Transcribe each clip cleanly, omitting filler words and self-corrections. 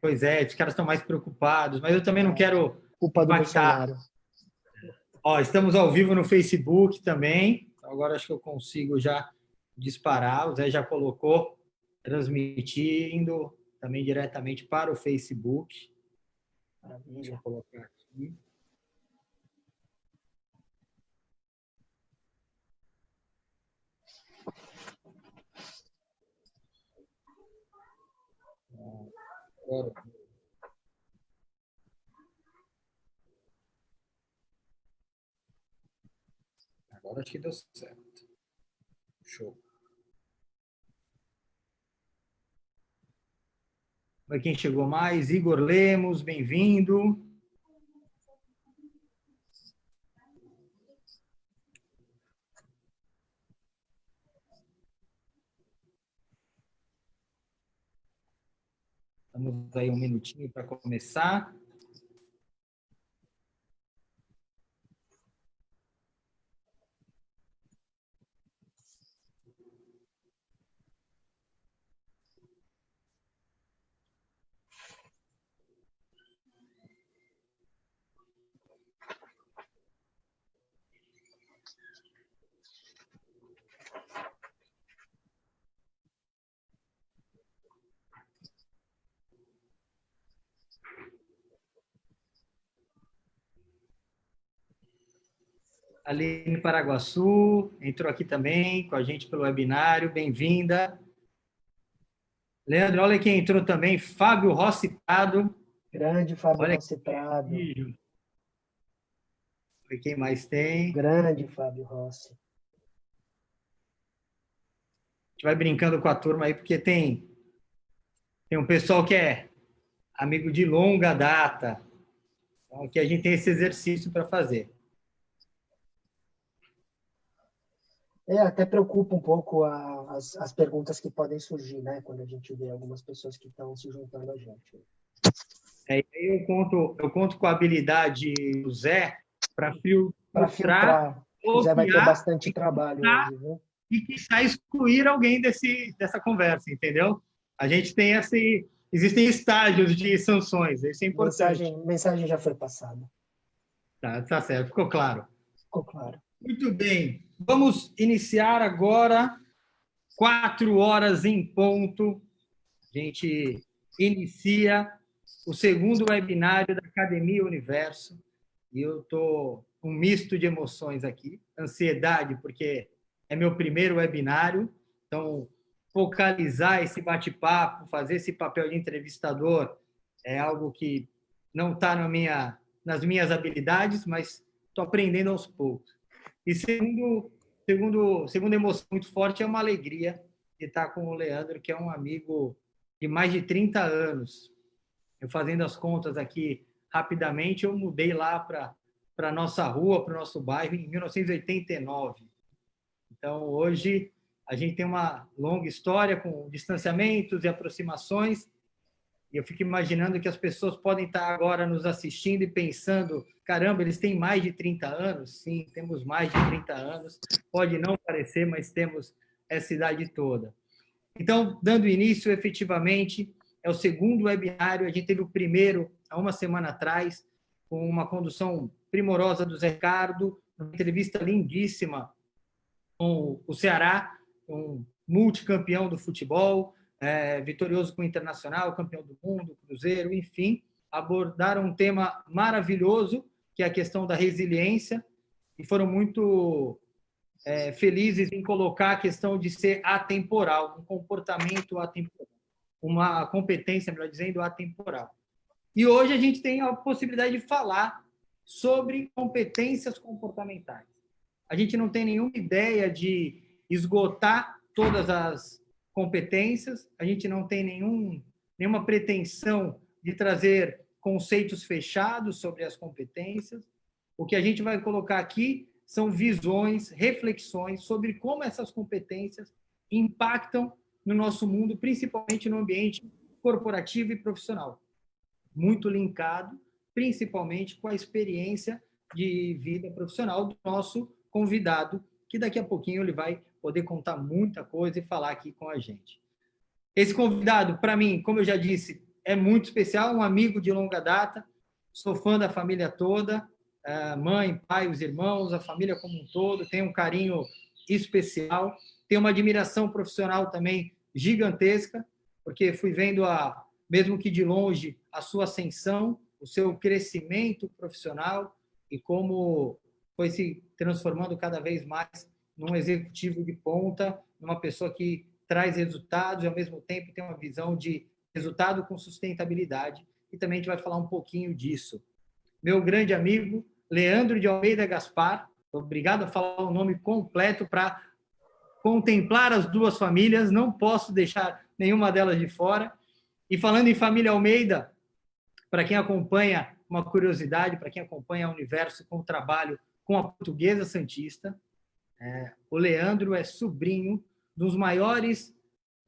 Pois é, os caras estão mais preocupados, mas eu também não quero Culpa do impactar. Bolsonaro. Ó, estamos ao vivo no Facebook também. Agora acho que eu consigo já disparar. O Zé já colocou, transmitindo também diretamente para o Facebook. Deixa eu colocar aqui. Agora acho que deu certo. Show. Para quem chegou mais, Igor Lemos, bem-vindo. Vamos aí um minutinho para começar. Aline Paraguaçu entrou aqui também com a gente pelo webinário, bem-vinda. Leandro, olha quem entrou também, Fábio Rossi Prado. Grande Fábio Olha Rossi Prado. Olha quem mais tem. Grande Fábio Rossi. A gente vai brincando com a turma aí, porque tem um pessoal que é amigo de longa data. Então, aqui a gente tem esse exercício para fazer. Até preocupa um pouco as perguntas que podem surgir, né? Quando a gente vê algumas pessoas que estão se juntando a gente. Eu conto com a habilidade do Zé para filtrar. O Zé vai ter bastante trabalho hoje, viu? E quizá excluir alguém dessa conversa, entendeu? A gente tem existem estágios de sanções, isso é importante. Mensagem já foi passada. Tá certo, ficou claro. Ficou claro. Muito bem, vamos iniciar agora, 4h em ponto. A gente inicia o segundo webinário da Academia Universo. E eu estou um misto de emoções aqui. Ansiedade, porque é meu primeiro webinário. Então, focalizar esse bate-papo, fazer esse papel de entrevistador é algo que não está nas minhas habilidades, mas estou aprendendo aos poucos. E segunda emoção muito forte é uma alegria de estar com o Leandro, que é um amigo de mais de 30 anos. Eu fazendo as contas aqui rapidamente, eu mudei lá para a nossa rua, para o nosso bairro, em 1989. Então, hoje, a gente tem uma longa história com distanciamentos e aproximações, e eu fico imaginando que as pessoas podem estar agora nos assistindo e pensando, caramba, eles têm mais de 30 anos? Sim, temos mais de 30 anos. Pode não parecer, mas temos essa idade toda. Então, dando início, efetivamente, é o segundo webinário. A gente teve o primeiro há uma semana atrás, com uma condução primorosa do Zé Ricardo, uma entrevista lindíssima com o Ceará, um multicampeão do futebol, vitorioso com o Internacional, campeão do mundo, Cruzeiro, enfim, abordaram um tema maravilhoso, que é a questão da resiliência, e foram muito felizes em colocar a questão de ser atemporal, um comportamento atemporal, uma competência, melhor dizendo, atemporal. E hoje a gente tem a possibilidade de falar sobre competências comportamentais. A gente não tem nenhuma ideia de esgotar todas as competências, a gente não tem nenhuma pretensão de trazer conceitos fechados sobre as competências. O que a gente vai colocar aqui são visões, reflexões sobre como essas competências impactam no nosso mundo, principalmente no ambiente corporativo e profissional. Muito linkado, principalmente com a experiência de vida profissional do nosso convidado, que daqui a pouquinho ele vai poder contar muita coisa e falar aqui com a gente. Esse convidado, para mim, como eu já disse, é muito especial, um amigo de longa data, sou fã da família toda, mãe, pai, os irmãos, a família como um todo, tenho um carinho especial, tenho uma admiração profissional também gigantesca, porque fui vendo, mesmo que de longe, a sua ascensão, o seu crescimento profissional e como foi se transformando cada vez mais num executivo de ponta, numa pessoa que traz resultados e, ao mesmo tempo, tem uma visão de resultado com sustentabilidade. E também a gente vai falar um pouquinho disso. Meu grande amigo, Leandro de Almeida Gaspar, obrigado a falar o nome completo para contemplar as duas famílias, não posso deixar nenhuma delas de fora. E falando em família Almeida, para quem acompanha, uma curiosidade, para quem acompanha o universo com o trabalho com a Portuguesa Santista, o Leandro é sobrinho dos maiores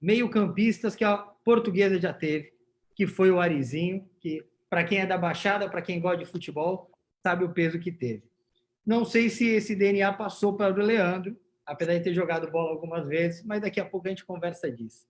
meio-campistas que a Portuguesa já teve, que foi o Arizinho, que, para quem é da Baixada, para quem gosta de futebol, sabe o peso que teve. Não sei se esse DNA passou para o Leandro, apesar de ter jogado bola algumas vezes, mas daqui a pouco a gente conversa disso.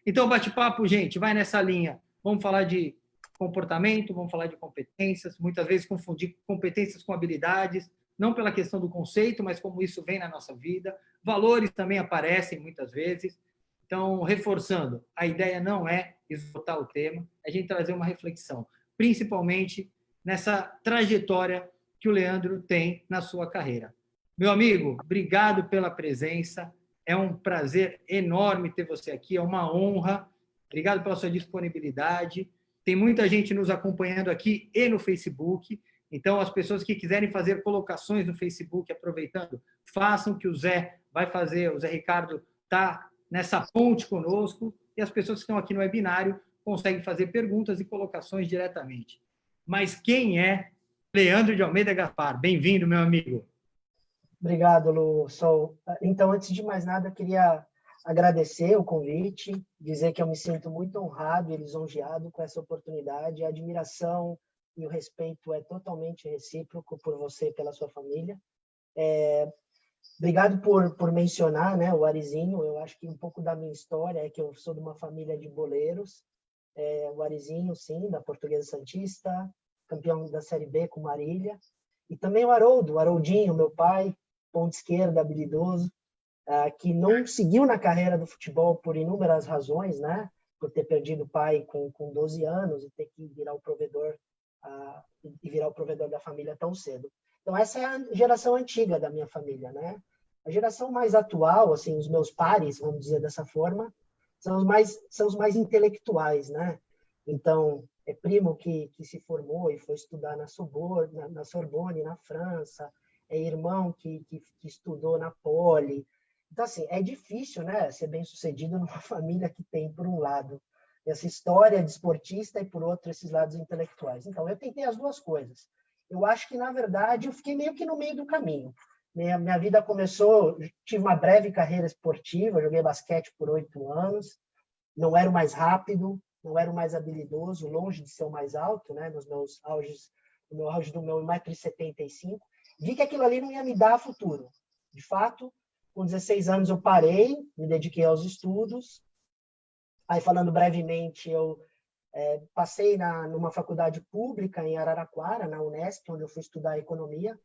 Então, bate-papo, gente, vai nessa linha. Vamos falar de comportamento, vamos falar de competências, muitas vezes confundir competências com habilidades, não pela questão do conceito, mas como isso vem na nossa vida. Valores também aparecem muitas vezes. Então, reforçando, a ideia não é esgotar o tema, é a gente trazer uma reflexão, principalmente nessa trajetória que o Leandro tem na sua carreira. Meu amigo, obrigado pela presença. É um prazer enorme ter você aqui, é uma honra. Obrigado pela sua disponibilidade. Tem muita gente nos acompanhando aqui e no Facebook. Então, as pessoas que quiserem fazer colocações no Facebook, aproveitando, façam, que o Zé vai fazer. O Zé Ricardo está nessa ponte conosco, e as pessoas que estão aqui no webinário conseguem fazer perguntas e colocações diretamente. Mas quem é Leandro de Almeida Gaspar? Bem-vindo, meu amigo. Obrigado, Lu. Então, antes de mais nada, eu queria agradecer o convite, dizer que eu me sinto muito honrado e lisonjeado com essa oportunidade. A admiração e o respeito é totalmente recíproco por você e pela sua família. Obrigado por mencionar, né, o Arizinho. Eu acho que um pouco da minha história é que eu sou de uma família de boleiros. O Arizinho, sim, da Portuguesa Santista, campeão da Série B com Marília. E também o Haroldinho, meu pai, ponta esquerda, habilidoso, que não seguiu na carreira do futebol por inúmeras razões, né? Por ter perdido o pai com 12 anos e ter que virar o provedor da família tão cedo. Então, essa é a geração antiga da minha família, né? A geração mais atual, assim, os meus pares, vamos dizer dessa forma, são os mais intelectuais, né? Então, é primo que se formou e foi estudar na Sorbonne, na França, é irmão que estudou na Poli. Então, assim, é difícil, né, ser bem-sucedido numa família que tem, por um lado, essa história de esportista e, por outro, esses lados intelectuais. Então, eu tentei as duas coisas. Eu acho que, na verdade, eu fiquei meio que no meio do caminho. Minha vida começou, tive uma breve carreira esportiva, joguei basquete por 8 anos, não era o mais rápido, não era o mais habilidoso, longe de ser o mais alto, né, no meu auge do meu 1,75 m. Vi que aquilo ali não ia me dar futuro. De fato, com 16 anos eu parei, me dediquei aos estudos. Aí, falando brevemente, eu passei numa faculdade pública em Araraquara, na Unesp, onde eu fui estudar economia.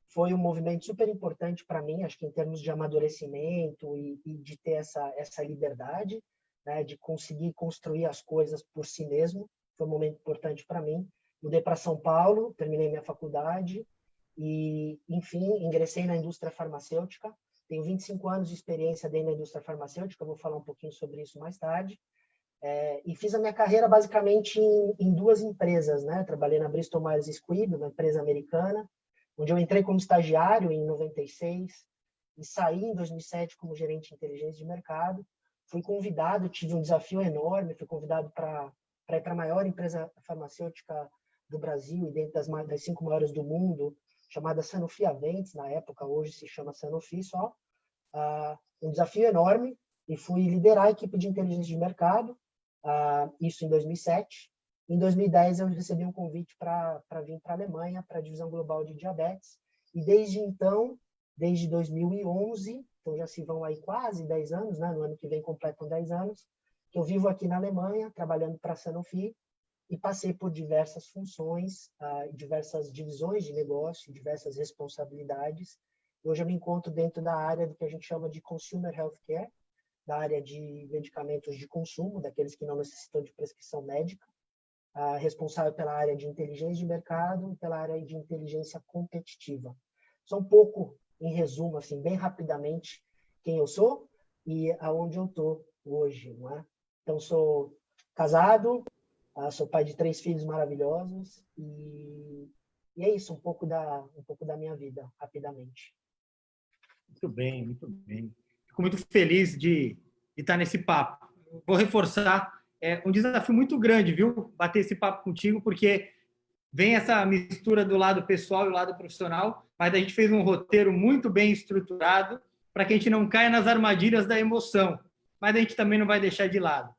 Foi um movimento super importante para mim, acho que em termos de amadurecimento e de ter essa liberdade, né, de conseguir construir as coisas por si mesmo. Foi um momento importante para mim. Mudei para São Paulo, terminei minha faculdade e, enfim, ingressei na indústria farmacêutica. Tenho 25 anos de experiência dentro da indústria farmacêutica, vou falar um pouquinho sobre isso mais tarde. E fiz a minha carreira basicamente em duas empresas, né? Trabalhei na Bristol Myers Squibb, uma empresa americana, onde eu entrei como estagiário em 96 e saí em 2007 como gerente de inteligência de mercado. Fui convidado, tive um desafio enorme, fui convidado para ir para a maior empresa farmacêutica do Brasil e dentro das 5 maiores do mundo, chamada Sanofi Aventis, na época, hoje se chama Sanofi só. Um desafio enorme, e fui liderar a equipe de inteligência de mercado, isso em 2007. Em 2010, eu recebi um convite para vir para a Alemanha, para a divisão global de diabetes, e desde então, desde 2011, então já se vão aí quase 10 anos, né? No ano que vem completam 10 anos, que eu vivo aqui na Alemanha, trabalhando para a Sanofi, e passei por diversas funções, diversas divisões de negócio, diversas responsabilidades. Hoje eu me encontro dentro da área do que a gente chama de Consumer Healthcare, da área de medicamentos de consumo, daqueles que não necessitam de prescrição médica, responsável pela área de inteligência de mercado e pela área de inteligência competitiva. Só um pouco, em resumo, assim, bem rapidamente, quem eu sou e aonde eu estou hoje, não é? Então, sou casado, sou pai de 3 filhos maravilhosos e é isso, um pouco da minha vida, rapidamente. Muito bem, muito bem. Fico muito feliz de estar nesse papo. Vou reforçar, é um desafio muito grande, viu? Bater esse papo contigo, porque vem essa mistura do lado pessoal e do lado profissional, mas a gente fez um roteiro muito bem estruturado para que a gente não caia nas armadilhas da emoção, mas a gente também não vai deixar de lado.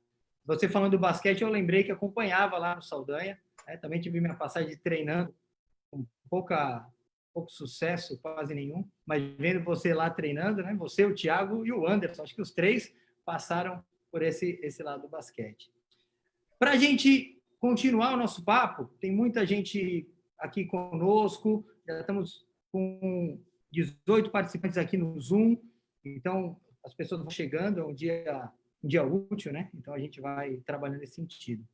Você falando do basquete, eu lembrei que acompanhava lá no Saldanha, né? Também tive minha passagem treinando com pouco sucesso, quase nenhum, mas vendo você lá treinando, né? Você, o Thiago e o Anderson, acho que os 3 passaram por esse lado do basquete. Para a gente continuar o nosso papo, tem muita gente aqui conosco, já estamos com 18 participantes aqui no Zoom, então as pessoas vão chegando, é um dia útil, né? Então a gente vai trabalhando nesse sentido.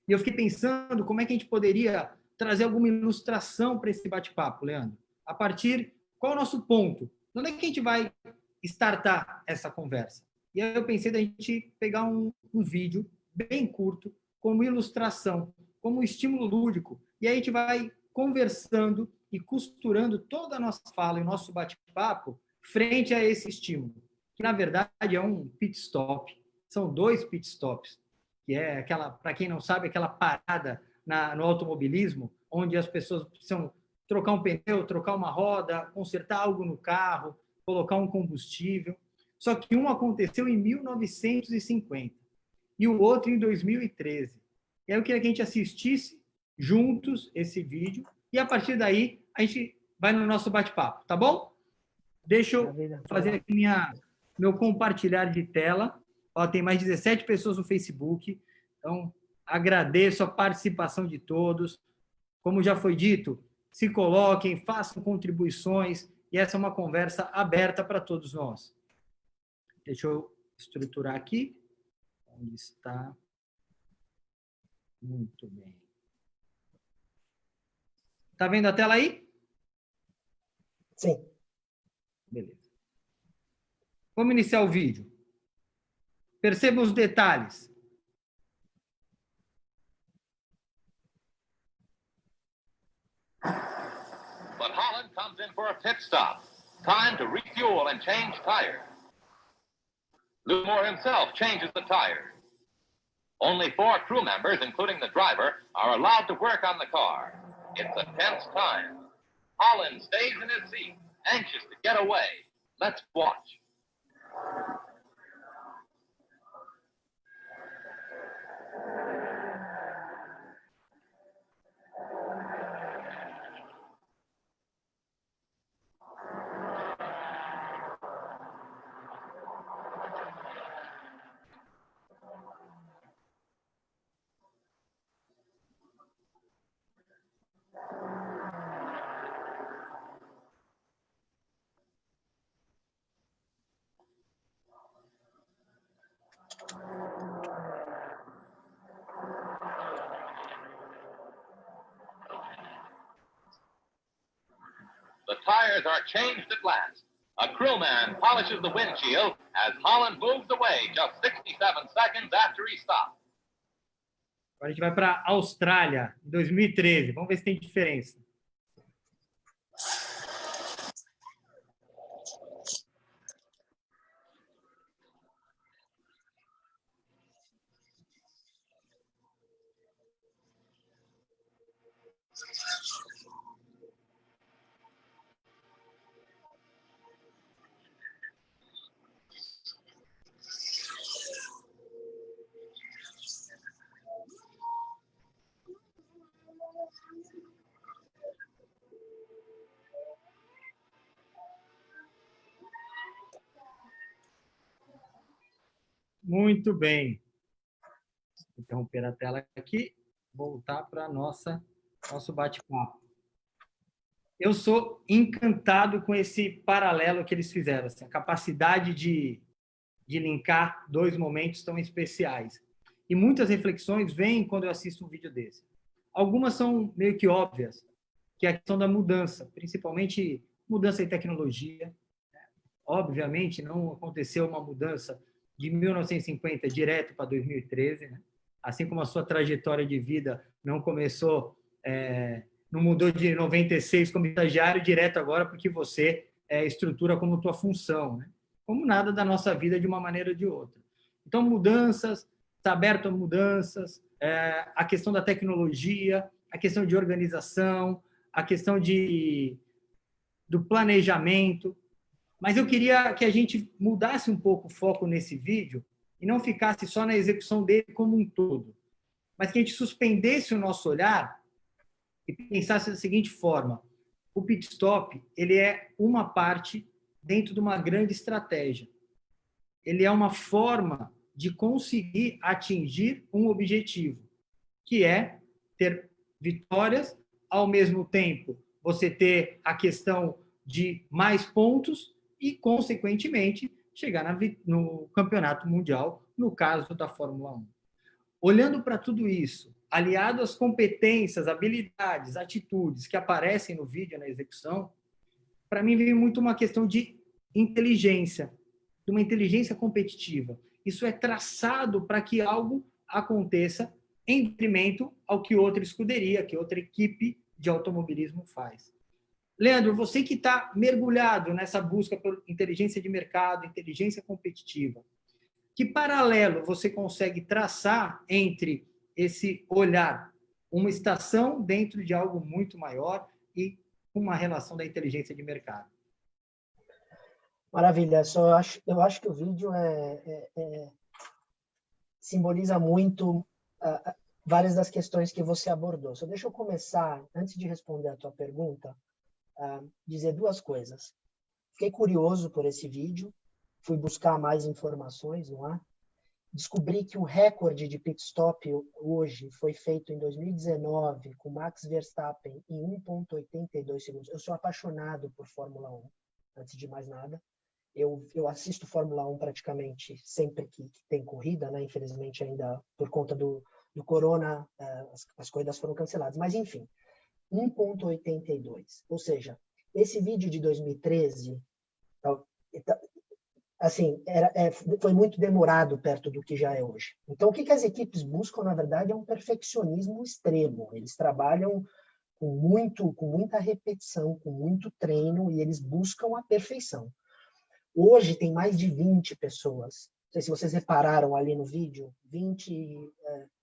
E eu fiquei pensando como é que a gente poderia trazer alguma ilustração para esse bate-papo, Leandro. A partir, qual é o nosso ponto? Onde é que a gente vai startar essa conversa? E aí eu pensei da gente pegar um vídeo bem curto, como ilustração, como estímulo lúdico. E aí a gente vai conversando e costurando toda a nossa fala e o nosso bate-papo frente a esse estímulo, que na verdade é um pit stop. São 2 pit stops, que é aquela, para quem não sabe, aquela parada no automobilismo, onde as pessoas precisam trocar um pneu, trocar uma roda, consertar algo no carro, colocar um combustível. Só que um aconteceu em 1950 e o outro em 2013. E aí eu queria que a gente assistisse juntos esse vídeo e a partir daí a gente vai no nosso bate-papo, tá bom? Deixa eu fazer aqui meu compartilhar de tela. Ó, tem mais 17 pessoas no Facebook, então agradeço a participação de todos. Como já foi dito, se coloquem, façam contribuições e essa é uma conversa aberta para todos nós. Deixa eu estruturar aqui. Onde está? Muito bem. Está vendo a tela aí? Sim. Beleza. Vamos iniciar o vídeo. Perceba os detalhes. But Holland comes in for a pit stop. Time to refuel and change tires. Lou Moore himself changes the tires. Only 4 crew members, including the driver, are allowed to work on the car. It's a tense time. Holland stays in his seat, anxious to get away. Let's watch. The tires are changed at last. A crewman polishes the windshield as Holland moves away just 67 seconds after he stops. Agora a gente vai para a Austrália, em 2013. Vamos ver se tem diferença. Muito bem. Vou interromper a tela aqui. voltar para nosso bate-papo. Eu sou encantado com esse paralelo que eles fizeram, assim, a capacidade de linkar dois momentos tão especiais. E muitas reflexões vêm quando eu assisto um vídeo desse. Algumas são meio que óbvias, que é a questão da mudança, principalmente mudança em tecnologia. Obviamente, não aconteceu uma mudança de 1950 direto para 2013, né? Assim como a sua trajetória de vida não começou, não mudou de 96 como estagiário direto agora porque você estrutura como tua função, né? Como nada da nossa vida de uma maneira ou de outra. Então, mudanças, está aberto a mudanças, a questão da tecnologia, a questão de organização, a questão do planejamento. Mas eu queria que a gente mudasse um pouco o foco nesse vídeo e não ficasse só na execução dele como um todo, mas que a gente suspendesse o nosso olhar e pensasse da seguinte forma: o pit stop, ele é uma parte dentro de uma grande estratégia. Ele é uma forma de conseguir atingir um objetivo, que é ter vitórias, ao mesmo tempo você ter a questão de mais pontos e, consequentemente, chegar no campeonato mundial, no caso da Fórmula 1. Olhando para tudo isso, aliado às competências, habilidades, atitudes que aparecem no vídeo, na execução, para mim vem muito uma questão de inteligência, de uma inteligência competitiva. Isso é traçado para que algo aconteça em detrimento ao que outra escuderia, que outra equipe de automobilismo faz. Leandro, você que está mergulhado nessa busca por inteligência de mercado, inteligência competitiva, que paralelo você consegue traçar entre esse olhar, uma estação dentro de algo muito maior e uma relação da inteligência de mercado? Maravilha. Eu acho que o vídeo simboliza muito várias das questões que você abordou. Só deixa eu começar, antes de responder a tua pergunta, dizer duas coisas. Fiquei curioso por esse vídeo, fui buscar mais informações, não é? Descobri que o recorde de pit stop hoje foi feito em 2019 com Max Verstappen em 1,82 segundos. Eu sou apaixonado por Fórmula 1, antes de mais nada. Eu assisto Fórmula 1 praticamente sempre que tem corrida, né? Infelizmente ainda por conta do corona, as corridas foram canceladas. Mas enfim, 1,82. Ou seja, esse vídeo de 2013, assim, foi muito demorado perto do que já é hoje. Então, o que as equipes buscam, na verdade, é um perfeccionismo extremo. Eles trabalham com muita repetição, com muito treino, e eles buscam a perfeição. Hoje tem mais de 20 pessoas. Não sei se vocês repararam ali no vídeo, 20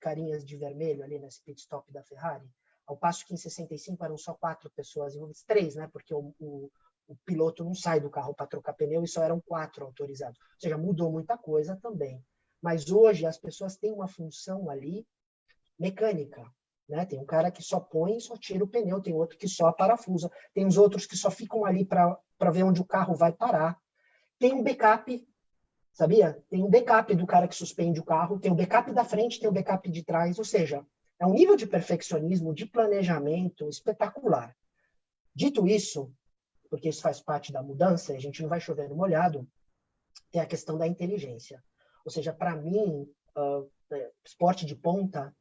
carinhas de vermelho ali nesse pit stop da Ferrari, ao passo que em 65 eram só 4 pessoas, 3, né? Porque o piloto não sai do carro para trocar pneu e só eram 4 autorizados. Ou seja, mudou muita coisa também. Mas hoje as pessoas têm uma função ali mecânica, né? Tem um cara que só põe e só tira o pneu, tem outro que só parafusa, tem os outros que só ficam ali para ver onde o carro vai parar. Tem um backup, sabia? Tem um backup do cara que suspende o carro, tem o backup da frente, tem o backup de trás, ou seja, é um nível de perfeccionismo, de planejamento espetacular. Dito isso, porque isso faz parte da mudança, a gente não vai chover no molhado, tem a questão da inteligência. Ou seja, para mim, esporte de ponta,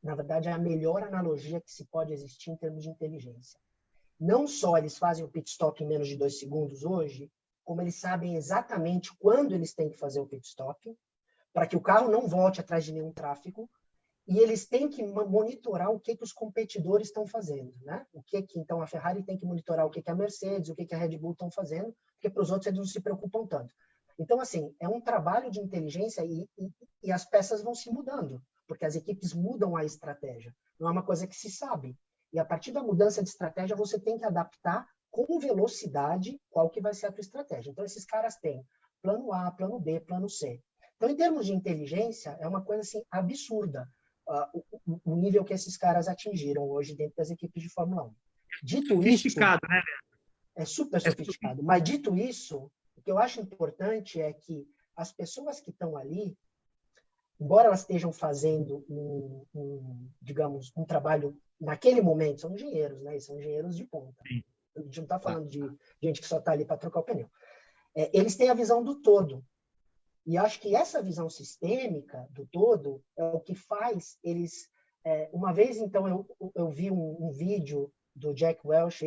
na verdade, é a melhor analogia que se pode existir em termos de inteligência. Não só eles fazem o pit stop em menos de 2 segundos hoje, como eles sabem exatamente quando eles têm que fazer o pit stop, para que o carro não volte atrás de nenhum tráfego, e eles têm que monitorar o que os competidores estão fazendo, né? Então a Ferrari tem que monitorar o que a Mercedes, o que a Red Bull estão fazendo, porque para os outros eles não se preocupam tanto. Então, assim, é um trabalho de inteligência e as peças vão se mudando, porque as equipes mudam a estratégia. Não é uma coisa que se sabe. E a partir da mudança de estratégia, você tem que adaptar com velocidade qual que vai ser a tua estratégia. Então, esses caras têm plano A, plano B, plano C. Então, em termos de inteligência, é uma coisa assim absurda. O nível que esses caras atingiram hoje dentro das equipes de Fórmula 1. Dito Sofisticado, isso, né? é super sofisticado. Mas dito isso, o que eu acho importante é que as pessoas que estão ali, embora elas estejam fazendo digamos, um trabalho naquele momento, são engenheiros, né? E são engenheiros de ponta. A gente não está falando de gente que só está ali para trocar o pneu. Eles têm a visão do todo. E acho que essa visão sistêmica do todo é o que faz eles... uma vez, então, eu vi um vídeo do Jack Welch,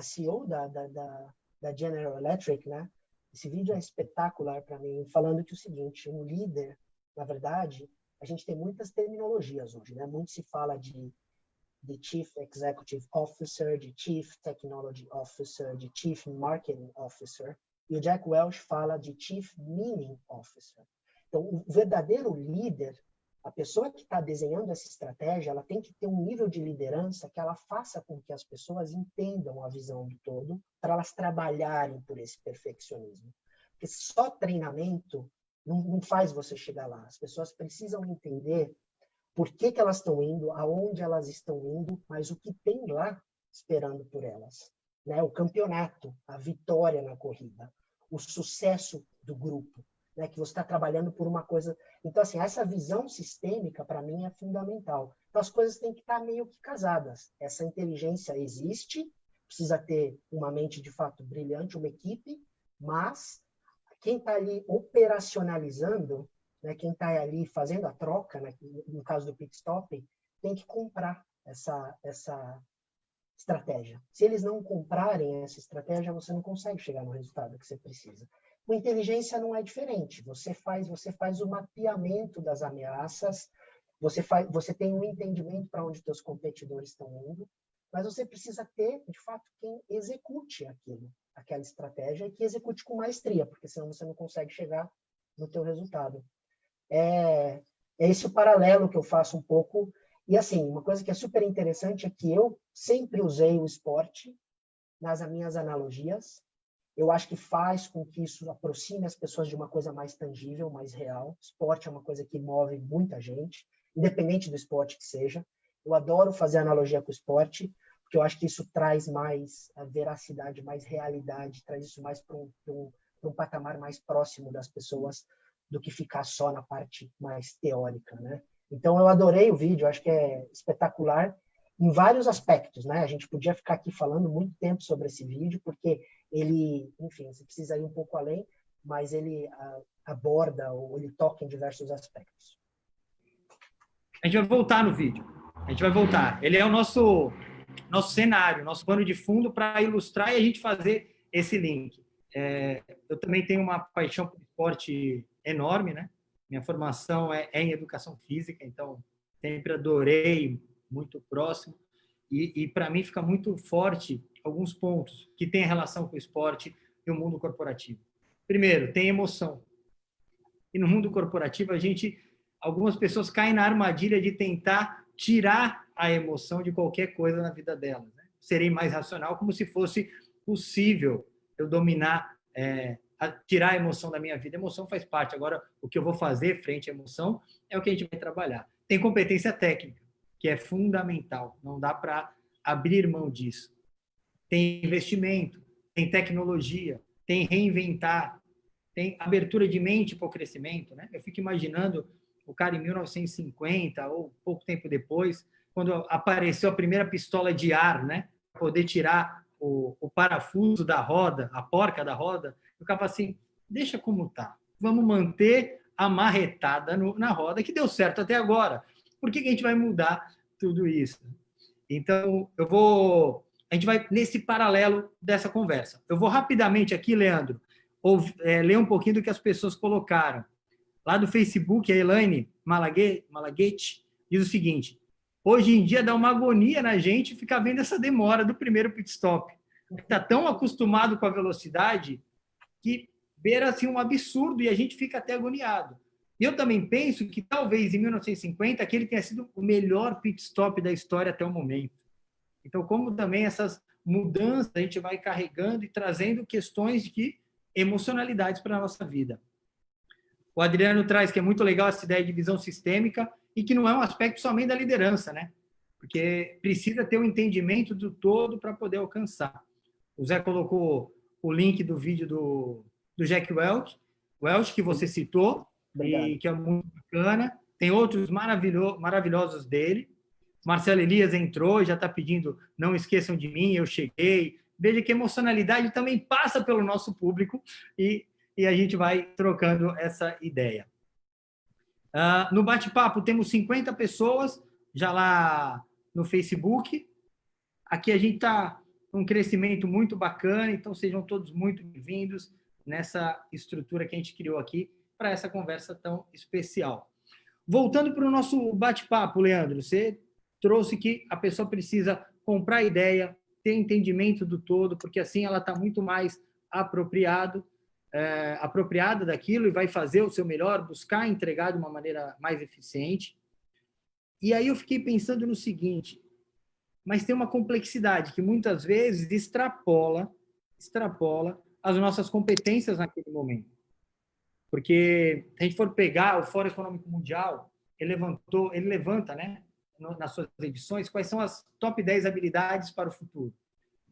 CEO da General Electric, né? Esse vídeo é espetacular para mim, falando que o seguinte, um líder, na verdade, a gente tem muitas terminologias hoje, né? Muito se fala de Chief Executive Officer, de Chief Technology Officer, de Chief Marketing Officer, e o Jack Welch fala de Chief Meaning Officer. Então, o verdadeiro líder, a pessoa que está desenhando essa estratégia, ela tem que ter um nível de liderança que ela faça com que as pessoas entendam a visão do todo, para elas trabalharem por esse perfeccionismo. Porque só treinamento não faz você chegar lá. As pessoas precisam entender por que elas estão indo, aonde elas estão indo, mas o que tem lá esperando por elas. Né? O campeonato, a vitória na corrida, o sucesso do grupo, né? Que você está trabalhando por uma coisa... Então, assim, essa visão sistêmica, para mim, é fundamental. Então, as coisas têm que estar meio que casadas. Essa inteligência existe, precisa ter uma mente, de fato, brilhante, uma equipe, mas quem está ali operacionalizando, né, quem está ali fazendo a troca, né, no caso do pit stop, tem que comprar essa estratégia. Se eles não comprarem essa estratégia, você não consegue chegar no resultado que você precisa. Com inteligência não é diferente. Você faz o mapeamento das ameaças, você tem um entendimento para onde os seus competidores estão indo, mas você precisa ter, de fato, quem execute aquela estratégia e que execute com maestria, porque senão você não consegue chegar no teu resultado. É esse o paralelo que eu faço um pouco. E, assim, uma coisa que é super interessante é que eu sempre usei o esporte nas minhas analogias. Eu acho que faz com que isso aproxime as pessoas de uma coisa mais tangível, mais real. Esporte é uma coisa que move muita gente, independente do esporte que seja. Eu adoro fazer analogia com o esporte, porque eu acho que isso traz mais veracidade, mais realidade, traz isso mais para um patamar mais próximo das pessoas do que ficar só na parte mais teórica, né? Então, eu adorei o vídeo, acho que é espetacular em vários aspectos, né? A gente podia ficar aqui falando muito tempo sobre esse vídeo, porque ele, enfim, você precisa ir um pouco além, mas ele aborda ou ele toca em diversos aspectos. A gente vai voltar no vídeo. A gente vai voltar. Ele é o nosso cenário, nosso pano de fundo para ilustrar e a gente fazer esse link. Eu também tenho uma paixão por esporte enorme, né? Minha formação é em educação física, então sempre adorei, muito próximo. E para mim fica muito forte alguns pontos que têm relação com o esporte e o mundo corporativo. Primeiro, tem emoção. E no mundo corporativo, algumas pessoas caem na armadilha de tentar tirar a emoção de qualquer coisa na vida delas. Né? Serem mais racional, como se fosse possível eu dominar, tirar a emoção da minha vida. A emoção faz parte. Agora, o que eu vou fazer frente à emoção é o que a gente vai trabalhar. Tem competência técnica, que é fundamental. Não dá para abrir mão disso. Tem investimento, tem tecnologia, tem reinventar, tem abertura de mente para o crescimento. Né? Eu fico imaginando o cara em 1950 ou pouco tempo depois, quando apareceu a primeira pistola de ar, né? Para poder tirar o parafuso da roda, a porca da roda, o cara fala assim, deixa como tá, vamos manter a marretada na roda, que deu certo até agora. Por que a gente vai mudar tudo isso? Então, a gente vai nesse paralelo dessa conversa. Eu vou rapidamente aqui, Leandro, ler um pouquinho do que as pessoas colocaram. Lá do Facebook, a Elaine Malaguete diz o seguinte, hoje em dia dá uma agonia na gente ficar vendo essa demora do primeiro pit stop. Está tão acostumado com a velocidade que beira assim, um absurdo e a gente fica até agoniado. E eu também penso que talvez em 1950 aquele tenha sido o melhor pit stop da história até o momento. Então, como também essas mudanças a gente vai carregando e trazendo questões de emocionalidades para a nossa vida. O Adriano traz que é muito legal essa ideia de visão sistêmica e que não é um aspecto somente da liderança, né? Porque precisa ter um entendimento do todo para poder alcançar. O Zé colocou o link do vídeo do Jack Welch, que você citou, Obrigado. e que é muito bacana. Tem outros maravilhosos dele. Marcelo Elias entrou e já está pedindo, não esqueçam de mim, eu cheguei. Veja que a emocionalidade também passa pelo nosso público e a gente vai trocando essa ideia. No bate-papo temos 50 pessoas já lá no Facebook. Aqui a gente está com um crescimento muito bacana, então sejam todos muito bem-vindos nessa estrutura que a gente criou aqui para essa conversa tão especial. Voltando para o nosso bate-papo, Leandro, você trouxe que a pessoa precisa comprar ideia, ter entendimento do todo, porque assim ela está muito mais apropriada daquilo e vai fazer o seu melhor, buscar entregar de uma maneira mais eficiente. E aí eu fiquei pensando no seguinte, mas tem uma complexidade que muitas vezes extrapola as nossas competências naquele momento. Porque se a gente for pegar o Fórum Econômico Mundial, ele levanta, né, nas suas edições, quais são as top 10 habilidades para o futuro.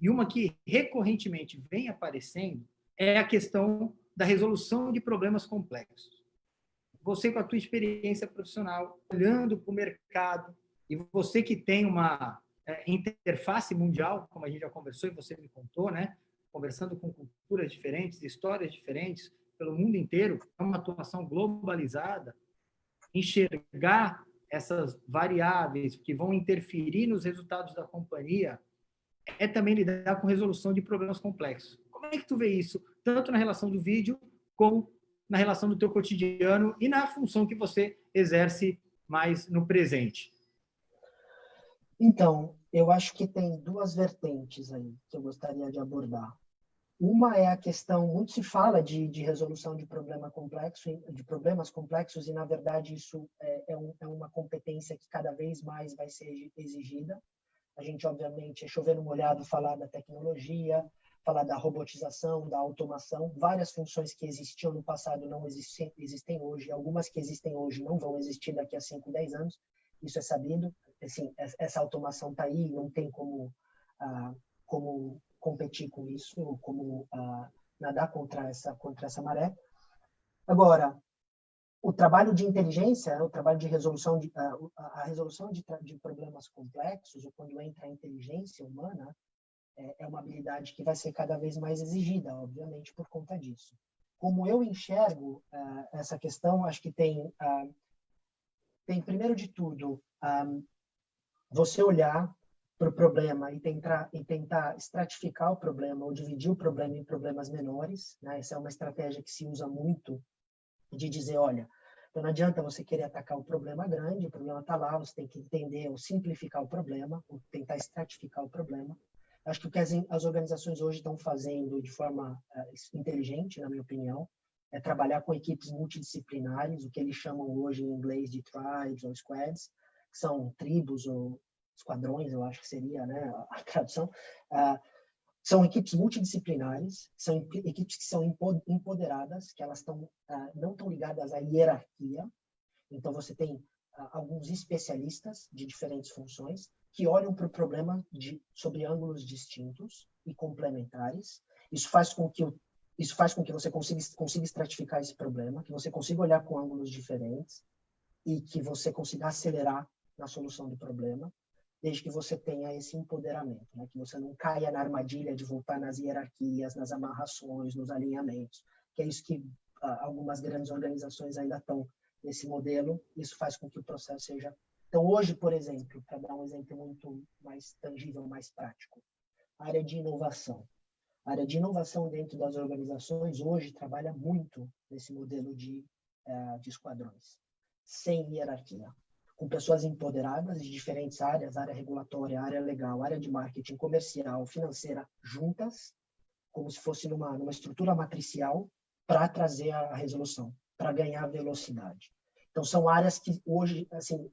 E uma que recorrentemente vem aparecendo é a questão da resolução de problemas complexos. Você, com a tua experiência profissional, olhando para o mercado, e você que tem uma interface mundial, como a gente já conversou e você me contou, né, conversando com culturas diferentes, histórias diferentes, pelo mundo inteiro, é uma atuação globalizada, enxergar essas variáveis que vão interferir nos resultados da companhia é também lidar com resolução de problemas complexos. Como é que tu vê isso, tanto na relação do vídeo, como na relação do teu cotidiano e na função que você exerce mais no presente? Então, eu acho que tem duas vertentes aí que eu gostaria de abordar. Uma é a questão, muito se fala de resolução de problemas complexos e, na verdade, isso é uma competência que cada vez mais vai ser exigida. A gente, obviamente, é chover no molhado falar da tecnologia, falar da robotização, da automação. Várias funções que existiam no passado não existem hoje. Algumas que existem hoje não vão existir daqui a 5, 10 anos. Isso é sabido. Assim, essa automação está aí, não tem como competir com isso, como nadar contra essa maré. Agora, o trabalho de inteligência, o trabalho de resolução a resolução de problemas complexos, ou quando entra a inteligência humana, é uma habilidade que vai ser cada vez mais exigida, obviamente, por conta disso. Como eu enxergo essa questão, acho que tem primeiro de tudo, você olhar para o problema e tentar estratificar o problema ou dividir o problema em problemas menores, né? Essa é uma estratégia que se usa muito de dizer, olha, não adianta você querer atacar o problema grande, o problema está lá, você tem que entender ou simplificar o problema, ou tentar estratificar o problema. Acho que o que as organizações hoje estão fazendo de forma inteligente, na minha opinião, é trabalhar com equipes multidisciplinares, o que eles chamam hoje em inglês de tribes ou squads, que são tribos ou esquadrões, eu acho que seria, né, a tradução. São equipes multidisciplinares, são equipes que são empoderadas, que elas não estão ligadas à hierarquia. Então, você tem alguns especialistas de diferentes funções que olham para o problema sobre ângulos distintos e complementares. Isso faz com que você consiga estratificar esse problema, que você consiga olhar com ângulos diferentes e que você consiga acelerar na solução do problema, desde que você tenha esse empoderamento, né? Que você não caia na armadilha de voltar nas hierarquias, nas amarrações, nos alinhamentos, que é isso que algumas grandes organizações ainda estão nesse modelo. Isso faz com que o processo seja... Então, hoje, por exemplo, para dar um exemplo muito mais tangível, mais prático, a área de inovação. A área de inovação dentro das organizações hoje trabalha muito nesse modelo de esquadrões, sem hierarquia, com pessoas empoderadas de diferentes áreas, área regulatória, área legal, área de marketing, comercial, financeira, juntas, como se fosse numa estrutura matricial, para trazer a resolução, para ganhar velocidade. Então, são áreas que hoje, assim,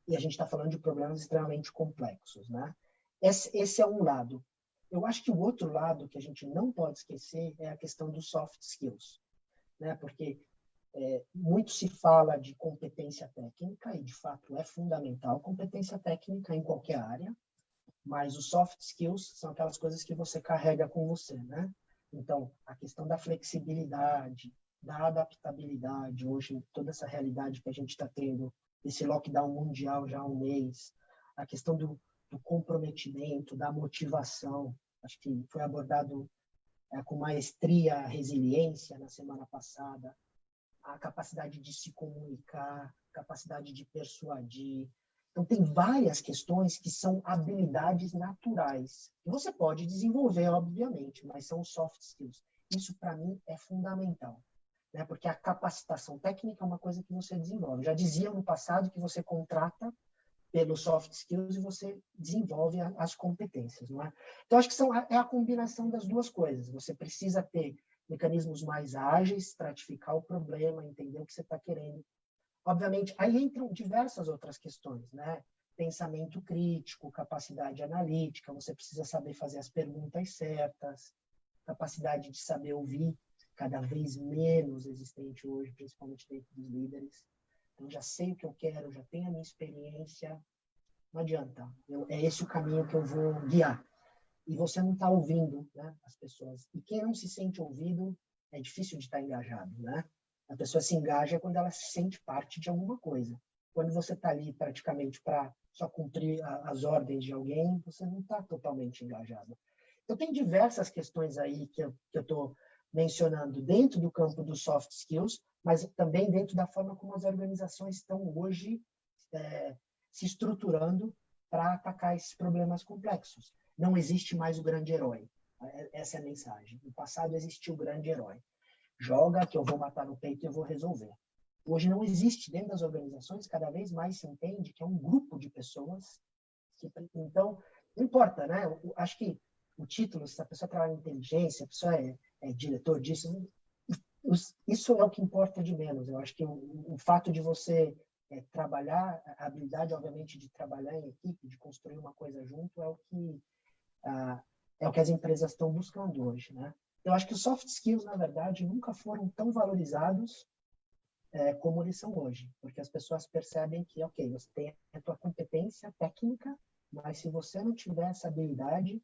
e a gente está falando de problemas extremamente complexos, né? Esse é um lado. Eu acho que o outro lado que a gente não pode esquecer é a questão dos soft skills, né? Porque muito se fala de competência técnica, e de fato é fundamental competência técnica em qualquer área, mas os soft skills são aquelas coisas que você carrega com você, né? Então, a questão da flexibilidade, da adaptabilidade, hoje, toda essa realidade que a gente está tendo, esse lockdown mundial já há um mês, a questão do comprometimento, da motivação, acho que foi abordado com maestria a resiliência na semana passada, a capacidade de se comunicar, capacidade de persuadir. Então, tem várias questões que são habilidades naturais. Que você pode desenvolver, obviamente, mas são soft skills. Isso, para mim, é fundamental. Né? Porque a capacitação técnica é uma coisa que você desenvolve. Já dizia no passado que você contrata pelos soft skills e você desenvolve as competências. Não é? Então, acho que é a combinação das duas coisas. Você precisa ter mecanismos mais ágeis, estratificar o problema, entender o que você está querendo. Obviamente, aí entram diversas outras questões, né? Pensamento crítico, capacidade analítica, você precisa saber fazer as perguntas certas, capacidade de saber ouvir, cada vez menos existente hoje, principalmente dentro dos líderes. Então, já sei o que eu quero, já tenho a minha experiência, não adianta. É esse o caminho que eu vou guiar. E você não está ouvindo, né, as pessoas. E quem não se sente ouvido, é difícil de estar engajado, né? A pessoa se engaja quando ela se sente parte de alguma coisa. Quando você está ali praticamente para só cumprir as ordens de alguém, você não está totalmente engajado. Então, tem diversas questões aí que eu estou mencionando dentro do campo dos soft skills, mas também dentro da forma como as organizações estão hoje se estruturando para atacar esses problemas complexos. Não existe mais o grande herói. Essa é a mensagem. No passado existiu o grande herói. Joga que eu vou matar no peito e eu vou resolver. Hoje não existe dentro das organizações, cada vez mais se entende que é um grupo de pessoas. Então, não importa, né? Acho que o título, se a pessoa trabalha em inteligência, a pessoa é diretor disso, isso é o que importa de menos. Eu acho que o fato de você trabalhar, a habilidade, obviamente, de trabalhar em equipe, de construir uma coisa junto, é o que as empresas estão buscando hoje, né? Eu acho que os soft skills, na verdade, nunca foram tão valorizados como eles são hoje, porque as pessoas percebem que, ok, você tem a tua competência técnica, mas se você não tiver essa habilidade,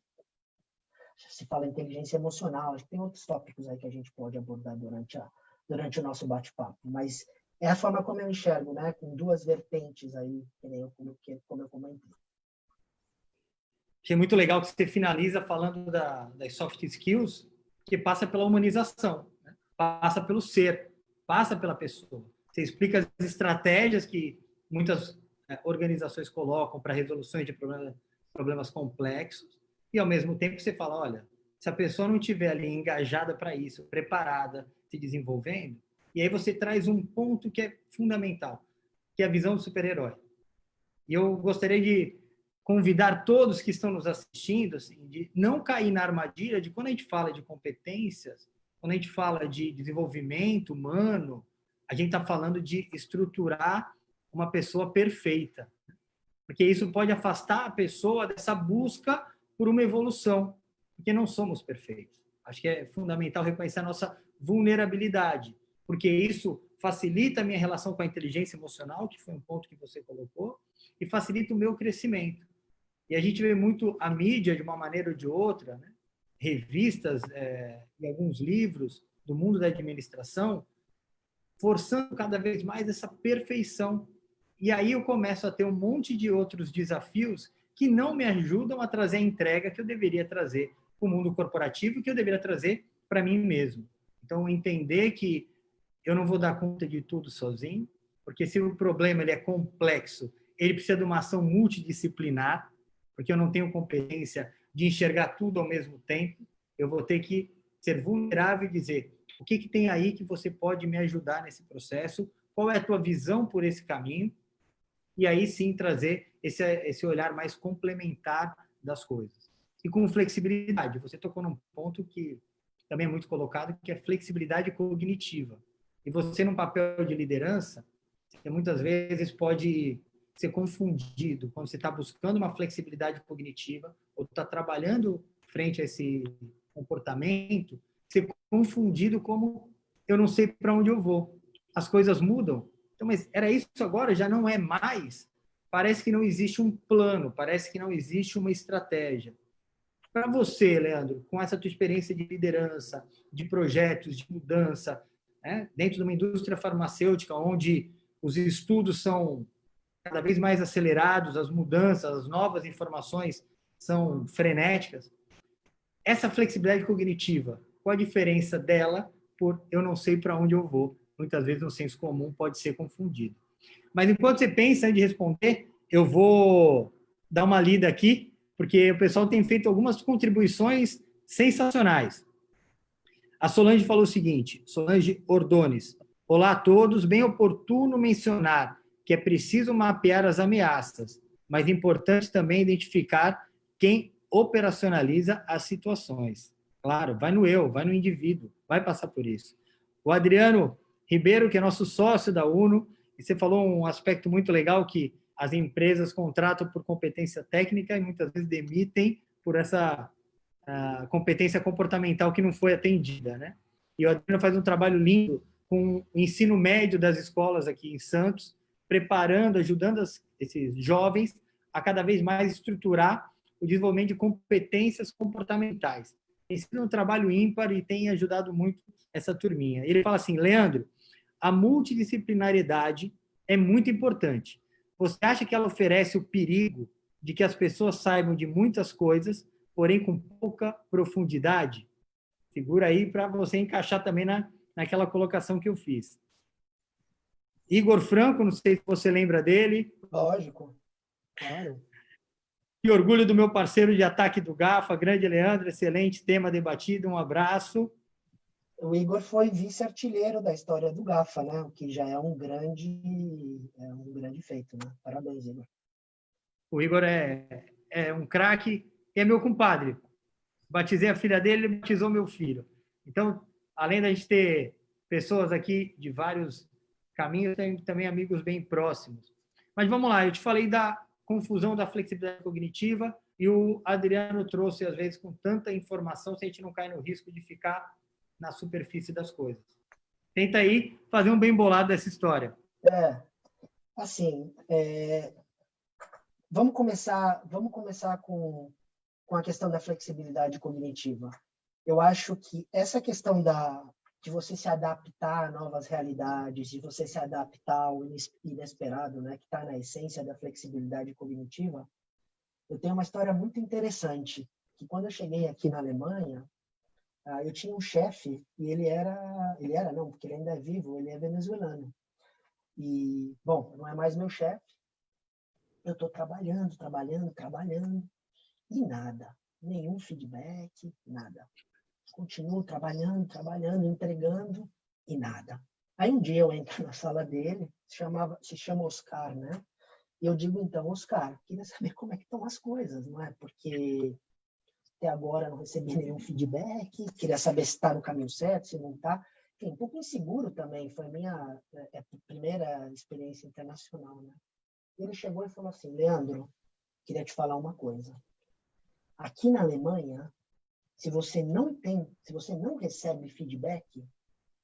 se fala inteligência emocional, acho que tem outros tópicos aí que a gente pode abordar durante o nosso bate-papo, mas é a forma como eu enxergo, né, com duas vertentes aí, como eu comentei. Achei muito legal que você finaliza falando das soft skills, que passa pela humanização, né? Passa pelo ser, passa pela pessoa. Você explica as estratégias que muitas organizações colocam para resoluções de problemas complexos e, ao mesmo tempo, você fala, olha, se a pessoa não estiver ali engajada para isso, preparada, se desenvolvendo, e aí você traz um ponto que é fundamental, que é a visão do super-herói. E eu gostaria de convidar todos que estão nos assistindo, assim, de não cair na armadilha de quando a gente fala de competências, quando a gente fala de desenvolvimento humano, a gente está falando de estruturar uma pessoa perfeita. Porque isso pode afastar a pessoa dessa busca por uma evolução, porque não somos perfeitos. Acho que é fundamental reconhecer a nossa vulnerabilidade, porque isso facilita a minha relação com a inteligência emocional, que foi um ponto que você colocou, e facilita o meu crescimento. E a gente vê muito a mídia, de uma maneira ou de outra, né? Revistas e alguns livros do mundo da administração, forçando cada vez mais essa perfeição. E aí eu começo a ter um monte de outros desafios que não me ajudam a trazer a entrega que eu deveria trazer para o mundo corporativo, que eu deveria trazer para mim mesmo. Então, entender que eu não vou dar conta de tudo sozinho, porque se o problema ele é complexo, ele precisa de uma ação multidisciplinar, porque eu não tenho competência de enxergar tudo ao mesmo tempo, eu vou ter que ser vulnerável e dizer o que tem aí que você pode me ajudar nesse processo, qual é a tua visão por esse caminho, e aí sim trazer esse olhar mais complementar das coisas. E com flexibilidade, você tocou num ponto que também é muito colocado, que é flexibilidade cognitiva. E você, num papel de liderança, você muitas vezes pode ser confundido quando você está buscando uma flexibilidade cognitiva ou está trabalhando frente a esse comportamento, ser confundido como eu não sei para onde eu vou. As coisas mudam. Então, mas era isso agora? Já não é mais? Parece que não existe um plano, parece que não existe uma estratégia. Para você, Leandro, com essa tua experiência de liderança, de projetos, de mudança, né? Dentro de uma indústria farmacêutica, onde os estudos são cada vez mais acelerados, as mudanças, as novas informações são frenéticas. Essa flexibilidade cognitiva, qual a diferença dela por eu não sei para onde eu vou? Muitas vezes no senso comum pode ser confundido. Mas enquanto você pensa em responder, eu vou dar uma lida aqui, porque o pessoal tem feito algumas contribuições sensacionais. A Solange falou o seguinte, Solange Ordones: olá a todos, bem oportuno mencionar que é preciso mapear as ameaças, mas importante também identificar quem operacionaliza as situações. Claro, vai no eu, vai no indivíduo, vai passar por isso. O Adriano Ribeiro, que é nosso sócio da UNO, e você falou um aspecto muito legal, que as empresas contratam por competência técnica e muitas vezes demitem por essa competência comportamental que não foi atendida, né? E o Adriano faz um trabalho lindo com o ensino médio das escolas aqui em Santos, preparando, ajudando esses jovens a cada vez mais estruturar o desenvolvimento de competências comportamentais. Tem sido um trabalho ímpar e tem ajudado muito essa turminha. Ele fala assim: Leandro, a multidisciplinariedade é muito importante. Você acha que ela oferece o perigo de que as pessoas saibam de muitas coisas, porém com pouca profundidade? Segura aí para você encaixar também naquela colocação que eu fiz. Igor Franco, não sei se você lembra dele. Lógico, claro. Que orgulho do meu parceiro de ataque do GAFA, grande Leandro, excelente tema debatido, um abraço. O Igor foi vice-artilheiro da história do GAFA, né? O que já é um grande feito, né? Parabéns, Igor. O Igor é um craque e é meu compadre. Batizei a filha dele, ele batizou meu filho. Então, além da gente ter pessoas aqui de vários caminhos, tem também amigos bem próximos. Mas vamos lá, eu te falei da confusão da flexibilidade cognitiva e o Adriano trouxe, às vezes, com tanta informação, se a gente não cai no risco de ficar na superfície das coisas. Tenta aí fazer um bem bolado dessa história. Assim, vamos começar com a questão da flexibilidade cognitiva. Eu acho que essa questão de você se adaptar a novas realidades, de você se adaptar ao inesperado, né, que está na essência da flexibilidade cognitiva, eu tenho uma história muito interessante, que quando eu cheguei aqui na Alemanha, eu tinha um chefe, e não, porque ele ainda é vivo, ele é venezuelano. E, bom, não é mais meu chefe, eu estou trabalhando, e nada, nenhum feedback, nada. Continuo trabalhando, entregando, e nada. Aí um dia eu entro na sala dele, se chama Oscar, né? E eu digo, então, Oscar, queria saber como é que estão as coisas, não é? Porque até agora não recebi nenhum feedback, queria saber se está no caminho certo, se não está. Enfim, um pouco inseguro também, foi a minha primeira experiência internacional, né? E ele chegou e falou assim: Leandro, queria te falar uma coisa. Aqui na Alemanha, se você não recebe feedback,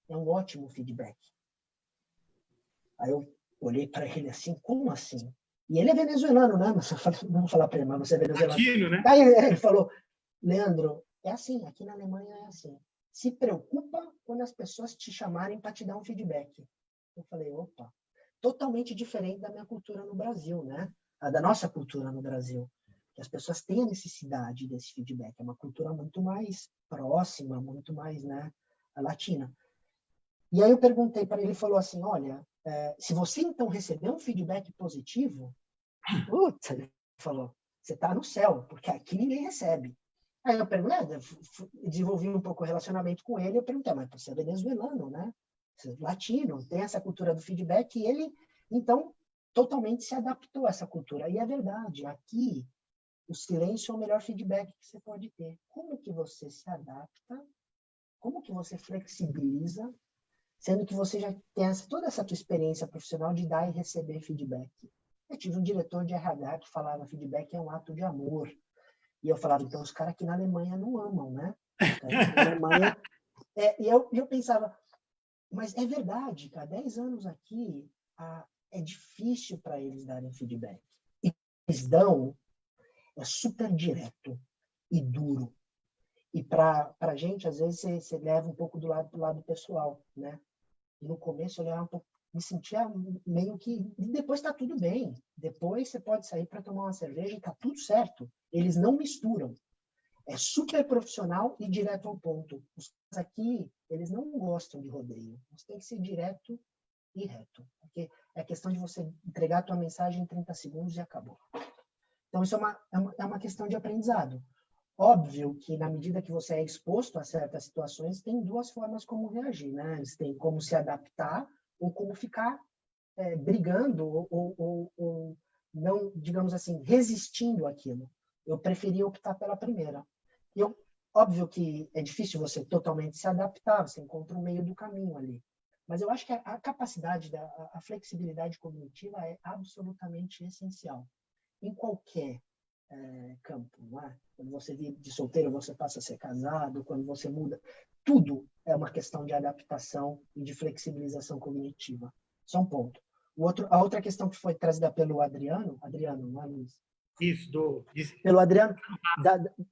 é um ótimo feedback. Aí eu olhei para ele assim, como assim? E ele é venezuelano, né? Mas não vou falar para ele, mas você é venezuelano. Latino, né? Aí ele falou: Leandro, é assim, aqui na Alemanha é assim. Se preocupa quando as pessoas te chamarem para te dar um feedback. Eu falei, opa, totalmente diferente da minha cultura no Brasil, né? Da nossa cultura no Brasil. Que as pessoas têm a necessidade desse feedback. É uma cultura muito mais próxima, muito mais, né, latina. E aí eu perguntei para ele, ele falou assim, olha, se você então receber um feedback positivo, putz, ele falou, você está no céu, porque aqui ninguém recebe. Aí eu perguntei, desenvolvi um pouco o relacionamento com ele, eu perguntei, mas você é venezuelano, né? Você é latino, tem essa cultura do feedback, e ele, então, totalmente se adaptou a essa cultura. E é verdade, aqui, o silêncio é o melhor feedback que você pode ter. Como que você se adapta? Como que você flexibiliza? Sendo que você já tem toda essa tua experiência profissional de dar e receber feedback. Eu tive um diretor de RH que falava feedback é um ato de amor. E eu falava, então os caras aqui na Alemanha não amam, né? Os caras aqui na Alemanha... E eu pensava, mas é verdade, cara, 10 anos aqui, é difícil para eles darem feedback. E eles dão, é super direto e duro. E para a gente, às vezes, você leva um pouco do lado pessoal, né? E no começo eu era me sentia meio que... E depois está tudo bem. Depois você pode sair para tomar uma cerveja e está tudo certo. Eles não misturam. É super profissional e direto ao ponto. Os caras aqui, eles não gostam de rodeio. Você tem que ser direto e reto. Porque é questão de você entregar a tua mensagem em 30 segundos e acabou. Então, isso é uma questão de aprendizado. Óbvio que, na medida que você é exposto a certas situações, tem duas formas como reagir, né? Você tem como se adaptar ou como ficar brigando ou não, digamos assim, resistindo àquilo. Eu preferia optar pela primeira. Óbvio que é difícil você totalmente se adaptar, você encontra um meio do caminho ali. Mas eu acho que a capacidade, a flexibilidade cognitiva é absolutamente essencial. Em qualquer campo, não é? Quando você vive de solteiro, você passa a ser casado, quando você muda. Tudo é uma questão de adaptação e de flexibilização cognitiva. Só um ponto. A outra questão que foi trazida pelo Adriano, não é, Luiz? Isso, pelo Adriano,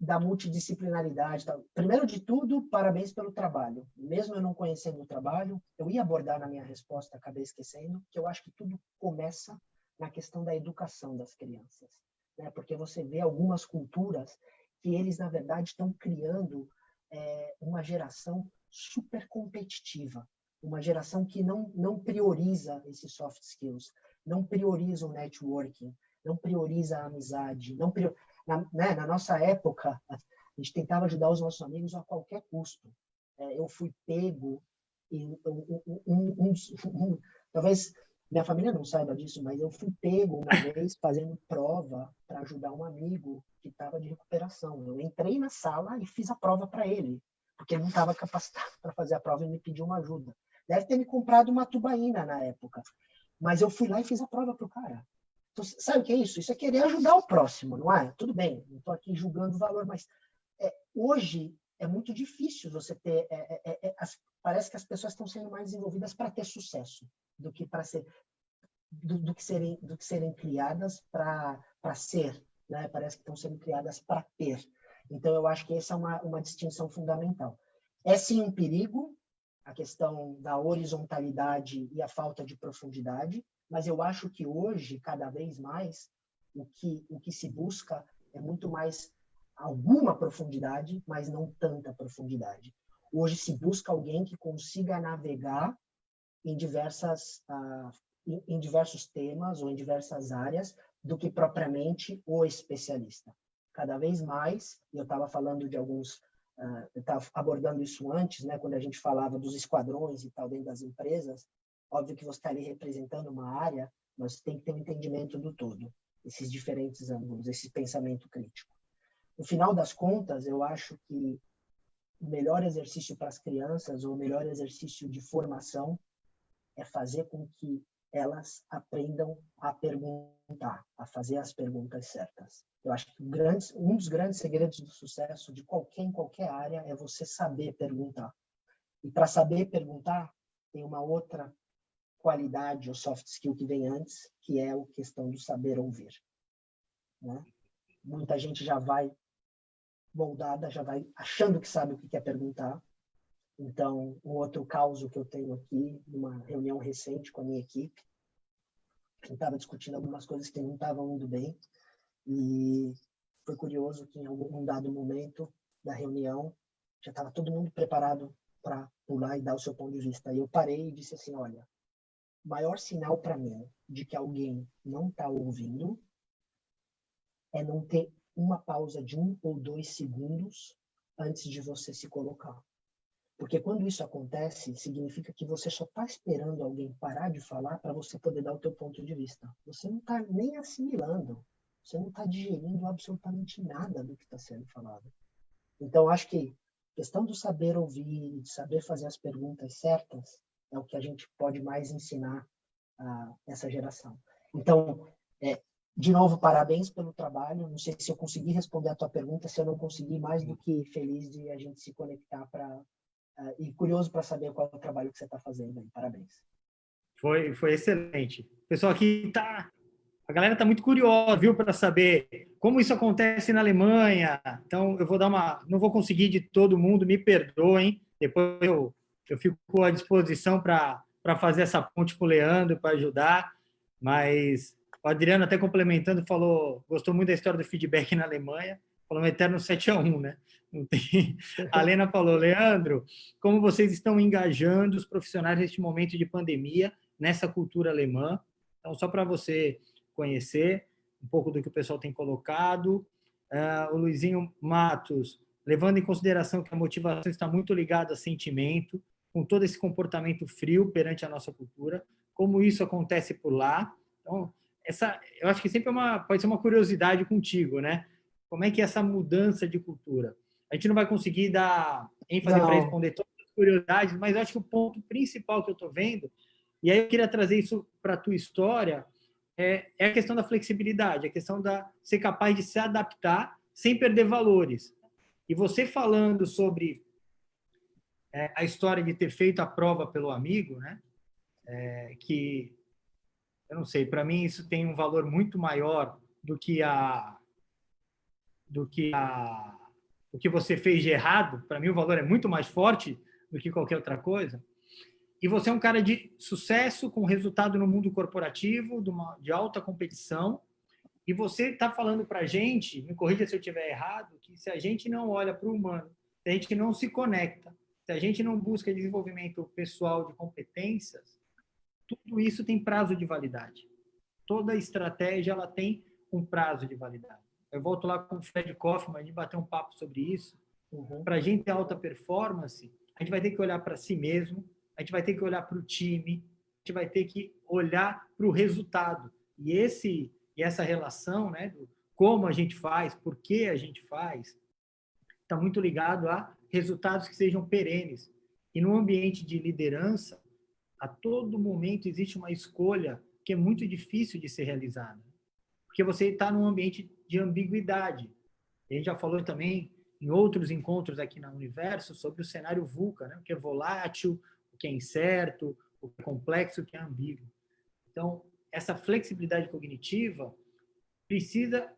da multidisciplinaridade. Tal. Primeiro de tudo, parabéns pelo trabalho. Mesmo eu não conhecendo o trabalho, eu ia abordar na minha resposta, acabei esquecendo, que eu acho que tudo começa na questão da educação das crianças. Né? Porque você vê algumas culturas que eles, na verdade, estão criando uma geração super competitiva, uma geração que não prioriza esses soft skills, não prioriza o networking, não prioriza a amizade. Na nossa época, a gente tentava ajudar os nossos amigos a qualquer custo. Eu fui pego, talvez minha família não saiba disso, mas eu fui pego uma vez fazendo prova para ajudar um amigo que estava de recuperação. Eu entrei na sala e fiz a prova para ele, porque ele não estava capacitado para fazer a prova e me pediu uma ajuda. Deve ter me comprado uma tubaína na época, mas eu fui lá e fiz a prova para o cara. Então, sabe o que é isso? Isso é querer ajudar o próximo, não é? Tudo bem, não estou aqui julgando o valor, mas hoje é muito difícil você ter... parece que as pessoas estão sendo mais desenvolvidas para ter sucesso do que para ser... do que serem criadas para ser. Né? Parece que estão sendo criadas para ter. Então, eu acho que essa é uma distinção fundamental. É sim um perigo, a questão da horizontalidade e a falta de profundidade, mas eu acho que hoje, cada vez mais, o que se busca é muito mais alguma profundidade, mas não tanta profundidade. Hoje se busca alguém que consiga navegar em diversos temas ou em diversas áreas do que propriamente o especialista. Cada vez mais, e eu estava falando de alguns... eu estava abordando isso antes, né, quando a gente falava dos esquadrões e tal dentro das empresas. Óbvio que você está ali representando uma área, mas você tem que ter um entendimento do todo, esses diferentes ângulos, esse pensamento crítico. No final das contas, eu acho que o melhor exercício para as crianças, ou o melhor exercício de formação, é fazer com que elas aprendam a perguntar, a fazer as perguntas certas. Eu acho que um dos grandes segredos do sucesso de em qualquer área é você saber perguntar. E para saber perguntar, tem uma outra qualidade ou soft skill que vem antes, que é a questão do saber ouvir. Né? Muita gente já vai moldada, já vai achando que sabe o que quer perguntar. Então, um outro caso que eu tenho aqui, numa reunião recente com a minha equipe, eu estava discutindo algumas coisas que não estavam indo bem, e foi curioso que em algum dado momento da reunião, já estava todo mundo preparado para pular e dar o seu ponto de vista. E eu parei e disse assim, olha, o maior sinal para mim de que alguém não está ouvindo é não ter uma pausa de 1 ou 2 segundos antes de você se colocar. Porque quando isso acontece, significa que você só está esperando alguém parar de falar para você poder dar o teu ponto de vista. Você não está nem assimilando, você não está digerindo absolutamente nada do que está sendo falado. Então, acho que a questão do saber ouvir, de saber fazer as perguntas certas, é o que a gente pode mais ensinar a essa geração. Então, de novo, parabéns pelo trabalho. Não sei se eu consegui responder a tua pergunta, se eu não consegui, mais do que feliz de a gente se conectar e curioso para saber qual é o trabalho que você está fazendo aí. Parabéns. Foi excelente. Pessoal, a galera está muito curiosa, viu, para saber como isso acontece na Alemanha. Então, eu vou não vou conseguir de todo mundo, me perdoem. Depois eu fico à disposição para para fazer essa ponte com o Leandro, para ajudar, mas o Adriano, até complementando, falou, gostou muito da história do feedback na Alemanha, falou um eterno 7-1, né? Não tem... A Lena falou, Leandro, como vocês estão engajando os profissionais neste momento de pandemia, nessa cultura alemã? Então, só para você conhecer um pouco do que o pessoal tem colocado. O Luizinho Matos, levando em consideração que a motivação está muito ligada a sentimento, com todo esse comportamento frio perante a nossa cultura, como isso acontece por lá. Então, eu acho que sempre pode ser uma curiosidade contigo, né? Como é que é essa mudança de cultura? A gente não vai conseguir dar ênfase para responder todas as curiosidades, mas eu acho que o ponto principal que eu estou vendo, e aí eu queria trazer isso para a tua história, é a questão da flexibilidade, a questão de ser capaz de se adaptar sem perder valores. E você falando sobre a história de ter feito a prova pelo amigo, né? Que, eu não sei, para mim isso tem um valor muito maior do que o que você fez de errado. Para mim o valor é muito mais forte do que qualquer outra coisa. E você é um cara de sucesso, com resultado no mundo corporativo, de alta competição, e você está falando para a gente, me corrija se eu estiver errado, que se a gente não olha para o humano, se a gente não se conecta, se a gente não busca desenvolvimento pessoal de competências, tudo isso tem prazo de validade. Toda estratégia ela tem um prazo de validade. Eu volto lá com o Fred Kaufman, a gente bater um papo sobre isso. Para a gente ter alta performance, a gente vai ter que olhar para si mesmo, a gente vai ter que olhar para o time, a gente vai ter que olhar para o resultado. E essa relação, né, do como a gente faz, por que a gente faz, está muito ligado a resultados que sejam perenes. E no ambiente de liderança, a todo momento existe uma escolha que é muito difícil de ser realizada. Porque você está num ambiente de ambiguidade. A gente já falou também em outros encontros aqui na Universo sobre o cenário VUCA, né? O que é volátil, o que é incerto, o que é complexo, o que é ambíguo. Então, essa flexibilidade cognitiva precisa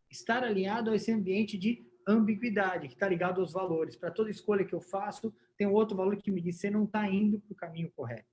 estar alinhado a esse ambiente de ambiguidade, que está ligado aos valores. Para toda escolha que eu faço, tem um outro valor que me diz que você não está indo para o caminho correto.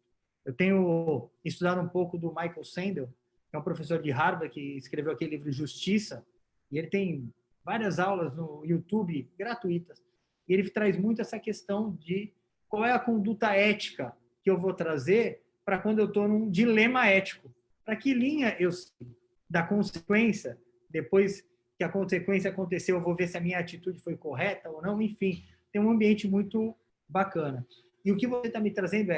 Eu tenho estudado um pouco do Michael Sandel, que é um professor de Harvard que escreveu aquele livro Justiça, e ele tem várias aulas no YouTube gratuitas. E ele traz muito essa questão de qual é a conduta ética que eu vou trazer para quando eu estou num dilema ético. Para que linha eu sigo? Da consequência, depois que a consequência aconteceu, eu vou ver se a minha atitude foi correta ou não. Enfim, tem um ambiente muito bacana. E o que você está me trazendo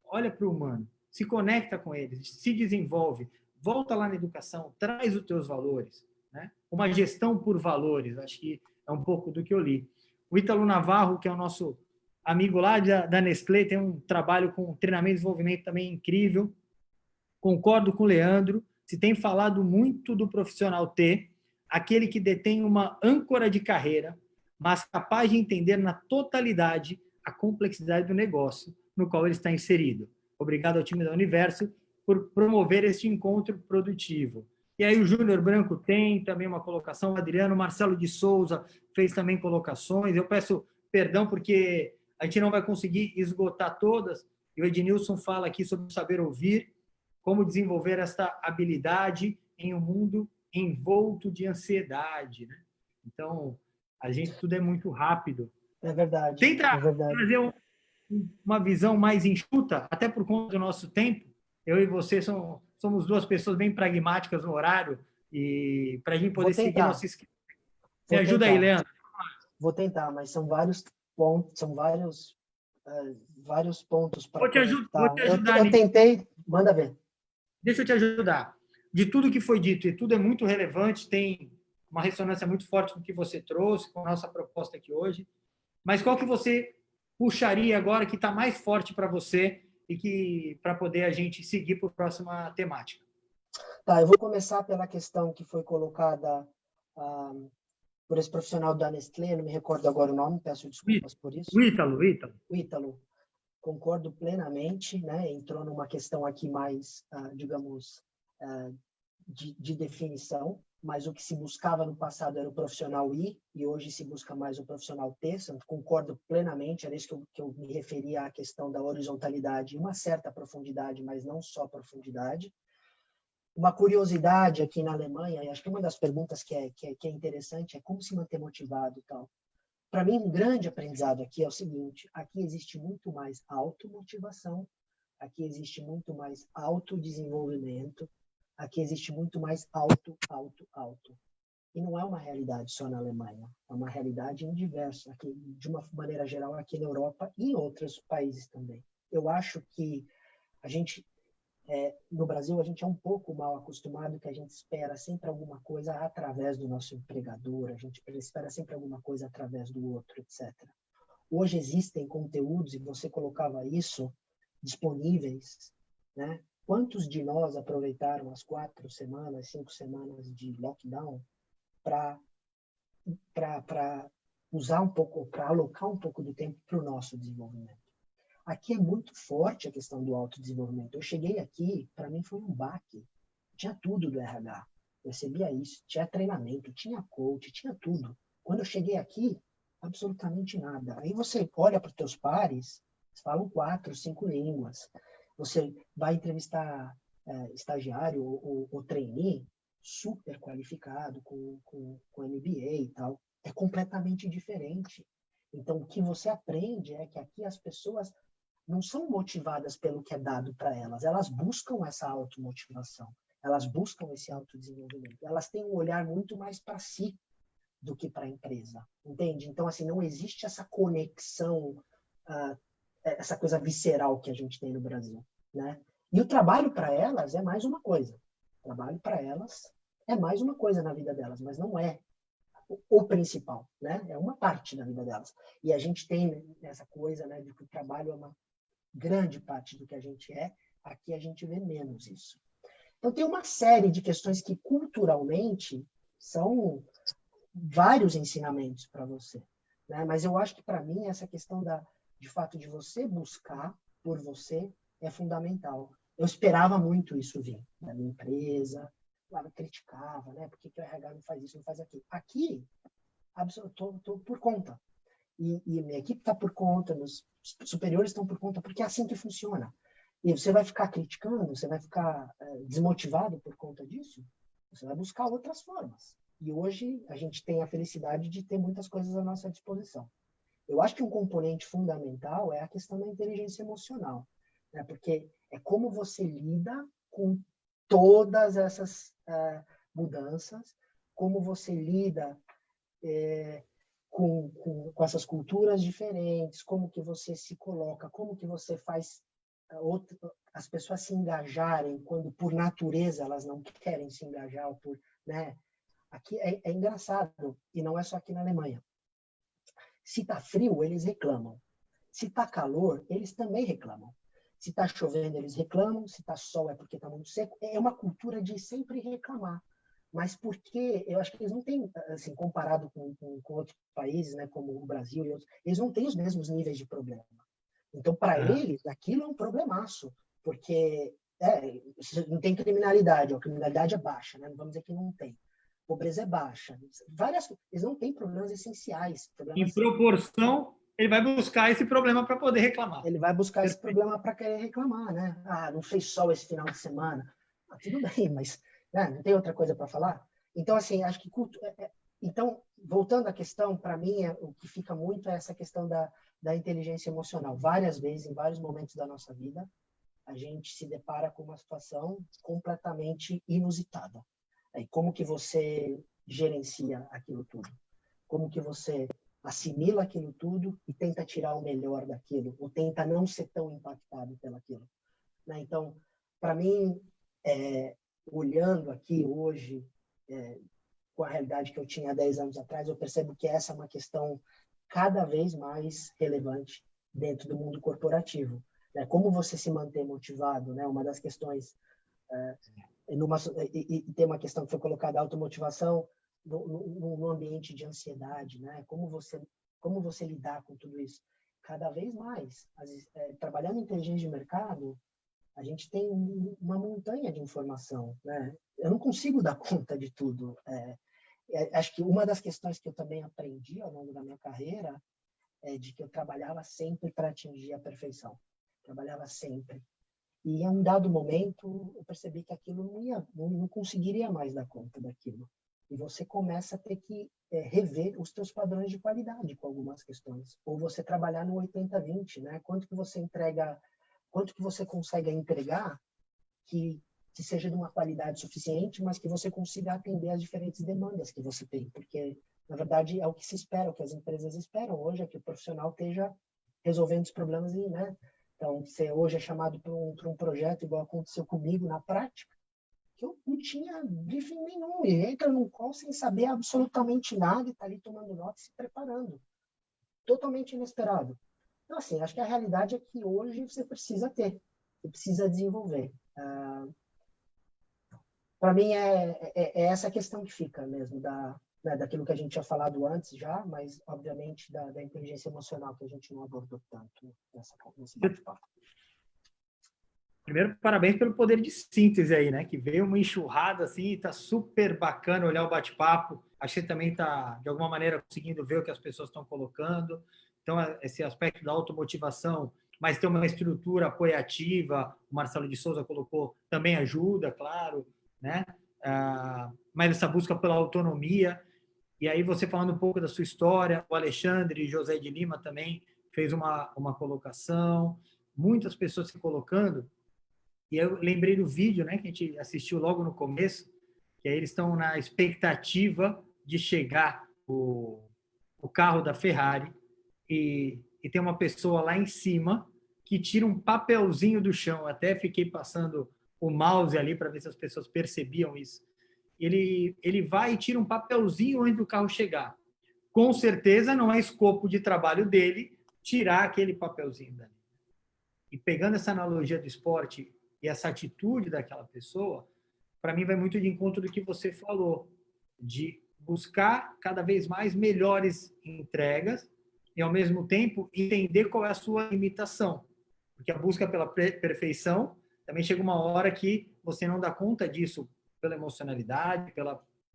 olha para o humano, se conecta com eles, se desenvolve, volta lá na educação, traz os teus valores. Né? Uma gestão por valores, acho que é um pouco do que eu li. O Ítalo Navarro, que é o nosso amigo lá da Nestlé, tem um trabalho com treinamento e desenvolvimento também incrível. Concordo com o Leandro, se tem falado muito do profissional T, aquele que detém uma âncora de carreira, mas capaz de entender na totalidade a complexidade do negócio no qual ele está inserido. Obrigado ao time da Universo por promover este encontro produtivo. E aí o Júnior Branco tem também uma colocação, o Adriano, Marcelo de Souza fez também colocações. Eu peço perdão porque a gente não vai conseguir esgotar todas. E o Ednilson fala aqui sobre saber ouvir, como desenvolver esta habilidade em um mundo envolto de ansiedade. Né? Então, a gente tudo é muito rápido. É verdade. Tenta trazer uma visão mais enxuta, até por conta do nosso tempo. Eu e você somos duas pessoas bem pragmáticas no horário e para a gente poder seguir nosso esquema. Me ajuda aí, Leandro. Vou tentar, mas são vários pontos, são vários pontos para vou te ajudar. Eu tentei, manda ver. Deixa eu te ajudar. De tudo que foi dito, e tudo é muito relevante, tem uma ressonância muito forte com o que você trouxe, com a nossa proposta aqui hoje. Mas qual que você puxaria agora que está mais forte para você e que para poder a gente seguir para a próxima temática? Tá, eu vou começar pela questão que foi colocada por esse profissional da Nestlé, não me recordo agora o nome, peço desculpas por isso. O Ítalo. Concordo plenamente, né? Entrou numa questão aqui mais, digamos, de definição, mas o que se buscava no passado era o profissional I, e hoje se busca mais o profissional T. Concordo plenamente, era isso que eu me referia à questão da horizontalidade e uma certa profundidade, mas não só profundidade. Uma curiosidade aqui na Alemanha, e acho que uma das perguntas que é interessante é como se manter motivado e tal. Para mim, um grande aprendizado aqui é o seguinte: aqui existe muito mais automotivação, aqui existe muito mais autodesenvolvimento, aqui existe muito mais auto. E não é uma realidade só na Alemanha, é uma realidade em diversos, aqui, de uma maneira geral, aqui na Europa e em outros países também. Eu acho que a gente, no Brasil, a gente é um pouco mal acostumado, que a gente espera sempre alguma coisa através do nosso empregador, a gente espera sempre alguma coisa através do outro, etc. Hoje existem conteúdos, e você colocava isso, disponíveis, né? Quantos de nós aproveitaram as 4 semanas, 5 semanas de lockdown para usar um pouco, para alocar um pouco do tempo para o nosso desenvolvimento? Aqui é muito forte a questão do autodesenvolvimento. Eu cheguei aqui, para mim foi um baque. Tinha tudo do RH. Eu recebia isso, tinha treinamento, tinha coach, tinha tudo. Quando eu cheguei aqui, absolutamente nada. Aí você olha para os teus pares, eles falam 4, 5 línguas. Você vai entrevistar estagiário ou trainee, super qualificado, com MBA e tal. É completamente diferente. Então, o que você aprende é que aqui as pessoas não são motivadas pelo que é dado para elas. Elas buscam essa automotivação. Elas buscam esse autodesenvolvimento. Elas têm um olhar muito mais para si do que para a empresa. Entende? Então, assim, não existe essa conexão, essa coisa visceral que a gente tem no Brasil, né? E o trabalho para elas é mais uma coisa. O trabalho para elas é mais uma coisa na vida delas, mas não é o principal, né? É uma parte da vida delas. E a gente tem essa coisa, né, de que o trabalho é uma grande parte do que a gente é. Aqui a gente vê menos isso. Então tem uma série de questões que culturalmente são vários ensinamentos para você, né? Mas eu acho que para mim essa questão de fato de você buscar por você é fundamental. Eu esperava muito isso vir da minha empresa, eu criticava, né? Por que o RH não faz isso, não faz aquilo? Aqui, estou por conta. E minha equipe está por conta, meus superiores estão por conta, porque é assim que funciona. E você vai ficar criticando, você vai ficar desmotivado por conta disso, você vai buscar outras formas. E hoje a gente tem a felicidade de ter muitas coisas à nossa disposição. Eu acho que um componente fundamental é a questão da inteligência emocional, né? Porque é como você lida com todas essas mudanças, como você lida com essas culturas diferentes, como que você se coloca, como que você faz as pessoas se engajarem quando, por natureza, elas não querem se engajar, ou né? Aqui é engraçado, e não é só aqui na Alemanha. Se está frio, eles reclamam. Se está calor, eles também reclamam. Se está chovendo, eles reclamam. Se está sol, é porque está muito seco. É uma cultura de sempre reclamar. Mas porque eu acho que eles não têm, assim, comparado com outros países, né, como o Brasil e outros, eles não têm os mesmos níveis de problema. Então, para eles, aquilo é um problemaço, porque não tem criminalidade, a criminalidade é baixa, né? Não vamos dizer que não tem. Pobreza é baixa. Eles não têm problemas essenciais. Em proporção, ele vai buscar esse problema para poder reclamar. Ele vai buscar esse problema para querer reclamar, né? Ah, não fez sol esse final de semana. Ah, tudo bem, mas né, não tem outra coisa para falar? Então, assim, acho que então, voltando à questão, para mim, o que fica muito é essa questão da inteligência emocional. Várias vezes, em vários momentos da nossa vida, a gente se depara com uma situação completamente inusitada. E como que você gerencia aquilo tudo? Como que você assimila aquilo tudo e tenta tirar o melhor daquilo, ou tenta não ser tão impactado pelaquilo, né? Então, para mim, olhando aqui hoje, com a realidade que eu tinha 10 anos atrás, eu percebo que essa é uma questão cada vez mais relevante dentro do mundo corporativo, né? Como você se manter motivado, né? Uma das questões, e tem uma questão que foi colocada, a automotivação no ambiente de ansiedade, né? Como você lidar com tudo isso? Cada vez mais. Trabalhando em inteligência de mercado, A gente tem uma montanha de informação, né? Eu não consigo dar conta de tudo. Acho que uma das questões que eu também aprendi ao longo da minha carreira é de que eu trabalhava sempre para atingir a perfeição. Trabalhava sempre. E em um dado momento, eu percebi que aquilo não conseguiria mais dar conta daquilo. E você começa a ter que rever os teus padrões de qualidade com algumas questões. Ou você trabalhar no 80-20, né? Quanto que você entrega, quanto que você consegue entregar que seja de uma qualidade suficiente, mas que você consiga atender às diferentes demandas que você tem. Porque, na verdade, é o que se espera, o que as empresas esperam hoje, é que o profissional esteja resolvendo os problemas, né? Então, você hoje é chamado para um projeto, igual aconteceu comigo na prática, que eu não tinha briefing nenhum. E entra num call sem saber absolutamente nada e está ali tomando nota e se preparando. Totalmente inesperado. Então, assim, acho que a realidade é que hoje você precisa ter, você precisa desenvolver. Para mim, é essa questão que fica mesmo, né, daquilo que a gente tinha falado antes já, mas, obviamente, da inteligência emocional, que a gente não abordou tanto nesse bate-papo. Primeiro, parabéns pelo poder de síntese aí, né? Que veio uma enxurrada assim, tá super bacana olhar o bate-papo. Acho que você também tá, de alguma maneira, conseguindo ver o que as pessoas estão colocando. Então, esse aspecto da automotivação, mas ter uma estrutura apoiativa, o Marcelo de Souza colocou, também ajuda, claro, né? Mas essa busca pela autonomia. E aí, você falando um pouco da sua história, o Alexandre e José de Lima também fez uma colocação, muitas pessoas se colocando. E eu lembrei do vídeo, né, que a gente assistiu logo no começo, que aí eles estão na expectativa de chegar o carro da Ferrari e tem uma pessoa lá em cima que tira um papelzinho do chão. Até fiquei passando o mouse ali para ver se as pessoas percebiam isso. Ele vai e tira um papelzinho antes do carro chegar. Com certeza não é escopo de trabalho dele tirar aquele papelzinho dali. E pegando essa analogia do esporte e essa atitude daquela pessoa, para mim vai muito de encontro do que você falou, de buscar cada vez mais melhores entregas e, ao mesmo tempo, entender qual é a sua limitação. Porque a busca pela perfeição também chega uma hora que você não dá conta disso pela emocionalidade,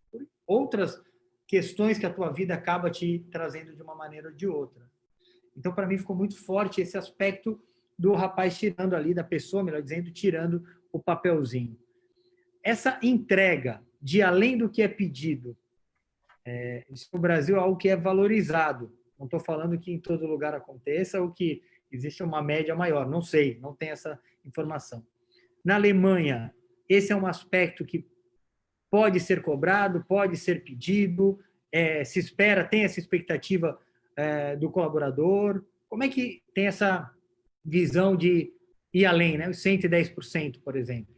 por outras questões que a tua vida acaba te trazendo de uma maneira ou de outra. Então, para mim, ficou muito forte esse aspecto do rapaz tirando ali, da pessoa, melhor dizendo, tirando o papelzinho. Essa entrega de além do que é pedido, isso no Brasil é algo que é valorizado. Não estou falando que em todo lugar aconteça ou que existe uma média maior. Não sei, não tenho essa informação. Na Alemanha, esse é um aspecto que pode ser cobrado, pode ser pedido, se espera, tem essa expectativa do colaborador. Como é que tem essa visão de ir além, né? Os 110%, por exemplo.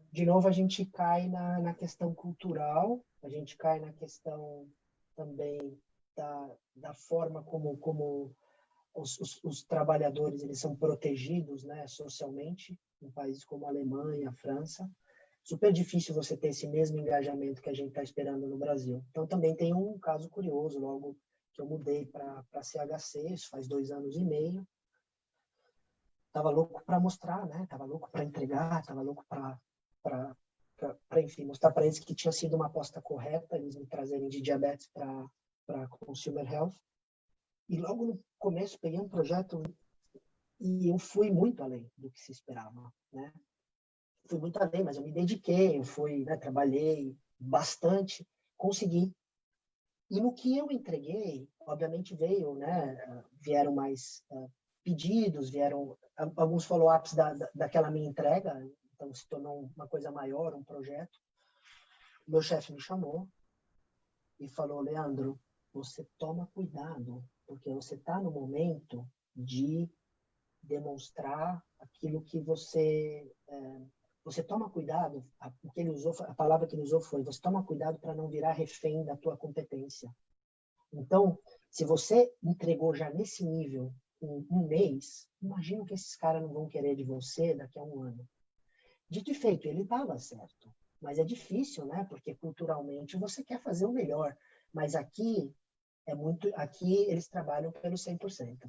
De novo, a gente cai na questão cultural, a gente cai na questão também da forma como os trabalhadores eles são protegidos, né, socialmente, em países como a Alemanha, a França. Super difícil você ter esse mesmo engajamento que a gente está esperando no Brasil. Então, também tem um caso curioso, logo que eu mudei para CHC, isso faz 2 anos e meio. Tava louco para mostrar, né? Tava louco para entregar, tava louco para enfim, mostrar para eles que tinha sido uma aposta correta, eles me trazerem de diabetes para consumer health. E logo no começo peguei um projeto e eu fui muito além do que se esperava, né? Fui muito além, mas eu me dediquei, eu fui, né, trabalhei bastante, consegui. E no que eu entreguei, obviamente vieram mais pedidos, vieram alguns follow-ups daquela minha entrega, então se tornou uma coisa maior, um projeto. Meu chefe me chamou e falou: Leandro, você toma cuidado, porque você está no momento de demonstrar aquilo que você toma cuidado, o que ele usou, a palavra que ele usou foi: você toma cuidado para não virar refém da tua competência. Então, se você entregou já nesse nível em 1 mês, imagino que esses caras não vão querer de você daqui a 1 ano. Dito e feito, ele estava certo. Mas é difícil, né? Porque culturalmente você quer fazer o melhor. Mas aqui eles trabalham pelo 100%.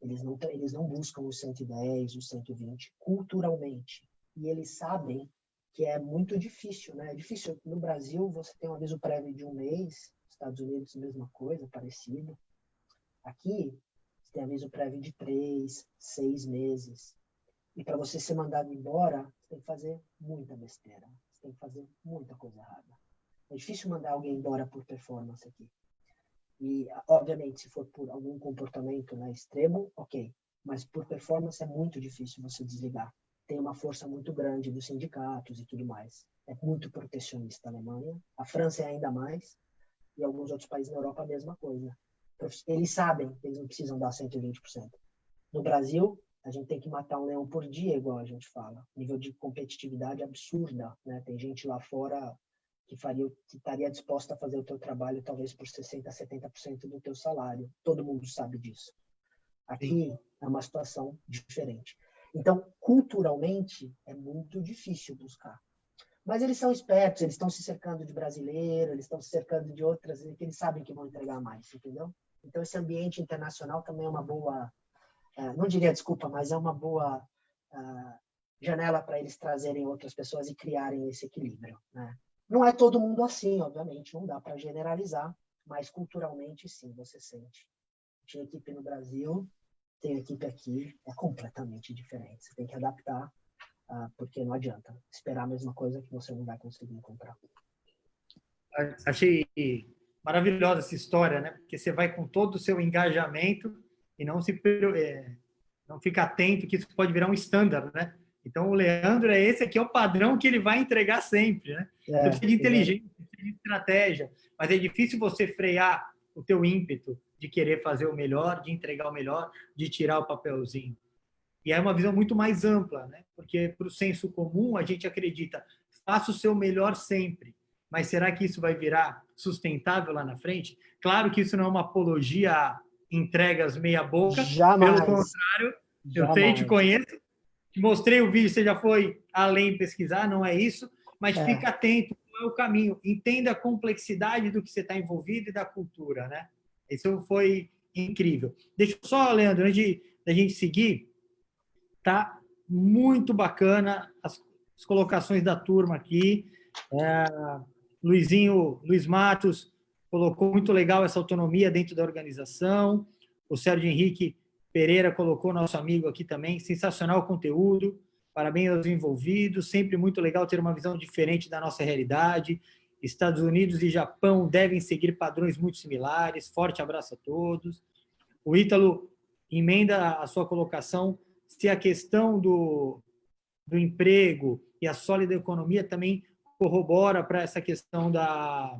Eles não buscam os 110, os 120 culturalmente. E eles sabem que é muito difícil, né? É difícil. No Brasil, você tem um aviso prévio de 1 mês, Estados Unidos, mesma coisa, parecido. Aqui, você tem aviso prévio de 3, 6 meses. E para você ser mandado embora, você tem que fazer muita besteira. Você tem que fazer muita coisa errada. É difícil mandar alguém embora por performance aqui. E, obviamente, se for por algum comportamento, né, extremo, ok. Mas por performance é muito difícil você desligar. Tem uma força muito grande dos sindicatos e tudo mais. É muito protecionista a Alemanha. A França é ainda mais. E alguns outros países na Europa a mesma coisa. Eles sabem que eles não precisam dar 120%. No Brasil, a gente tem que matar um leão por dia, igual a gente fala. Nível de competitividade absurda, né? Tem gente lá fora que estaria disposta a fazer o teu trabalho talvez por 60%, 70% do teu salário. Todo mundo sabe disso. Aqui é uma situação diferente. Então, culturalmente, é muito difícil buscar. Mas eles são espertos, eles estão se cercando de brasileiro, eles estão se cercando de outras, que eles sabem que vão entregar mais, entendeu? Então, esse ambiente internacional também é uma boa, não diria desculpa, mas é uma boa janela para eles trazerem outras pessoas e criarem esse equilíbrio, né? Não é todo mundo assim, obviamente, não dá para generalizar, mas culturalmente, sim, você sente. Tinha equipe no Brasil, tem equipe aqui, é completamente diferente. Você tem que adaptar, porque não adianta esperar a mesma coisa que você não vai conseguir encontrar. Achei maravilhosa essa história, né? Porque você vai com todo o seu engajamento e não fica atento que isso pode virar um standard, né? Então, o Leandro esse aqui é o padrão que ele vai entregar sempre, né? Você precisa de inteligência, de estratégia, mas é difícil você frear o teu ímpeto de querer fazer o melhor, de entregar o melhor, de tirar o papelzinho. E é uma visão muito mais ampla, né? Porque para o senso comum a gente acredita, faça o seu melhor sempre, mas será que isso vai virar sustentável lá na frente? Claro que isso não é uma apologia a entregas meia boca, Jamais. pelo contrário, eu sei, te Jamais. conheço, te mostrei o vídeo, você já foi além pesquisar, não é isso, mas fica atento, qual é o caminho, entenda a complexidade do que você está envolvido e da cultura, né? Isso foi incrível. Deixa eu só, Leandro, antes da gente seguir, tá muito bacana as colocações da turma aqui. Luiz Matos colocou muito legal essa autonomia dentro da organização. O Sérgio Henrique Pereira colocou nosso amigo aqui também. Sensacional o conteúdo. Parabéns aos envolvidos. Sempre muito legal ter uma visão diferente da nossa realidade. Estados Unidos e Japão devem seguir padrões muito similares. Forte abraço a todos. O Ítalo emenda a sua colocação se a questão do emprego e a sólida economia também corrobora para essa questão da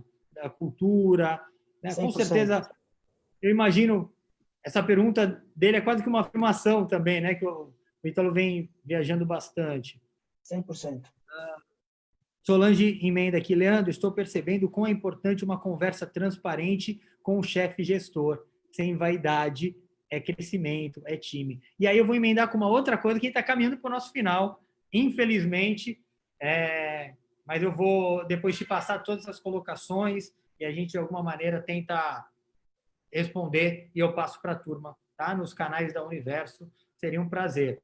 cultura. Né? Com certeza, eu imagino, essa pergunta dele é quase que uma afirmação também, né? Que o Ítalo vem viajando bastante. 100%. Solange emenda aqui, Leandro, estou percebendo o quão é importante uma conversa transparente com o chefe gestor, sem vaidade, é crescimento, é time. E aí eu vou emendar com uma outra coisa que está caminhando para o nosso final, infelizmente, mas eu vou depois te passar todas as colocações e a gente, de alguma maneira, tenta responder e eu passo para a turma, tá? Nos canais da Universo, seria um prazer.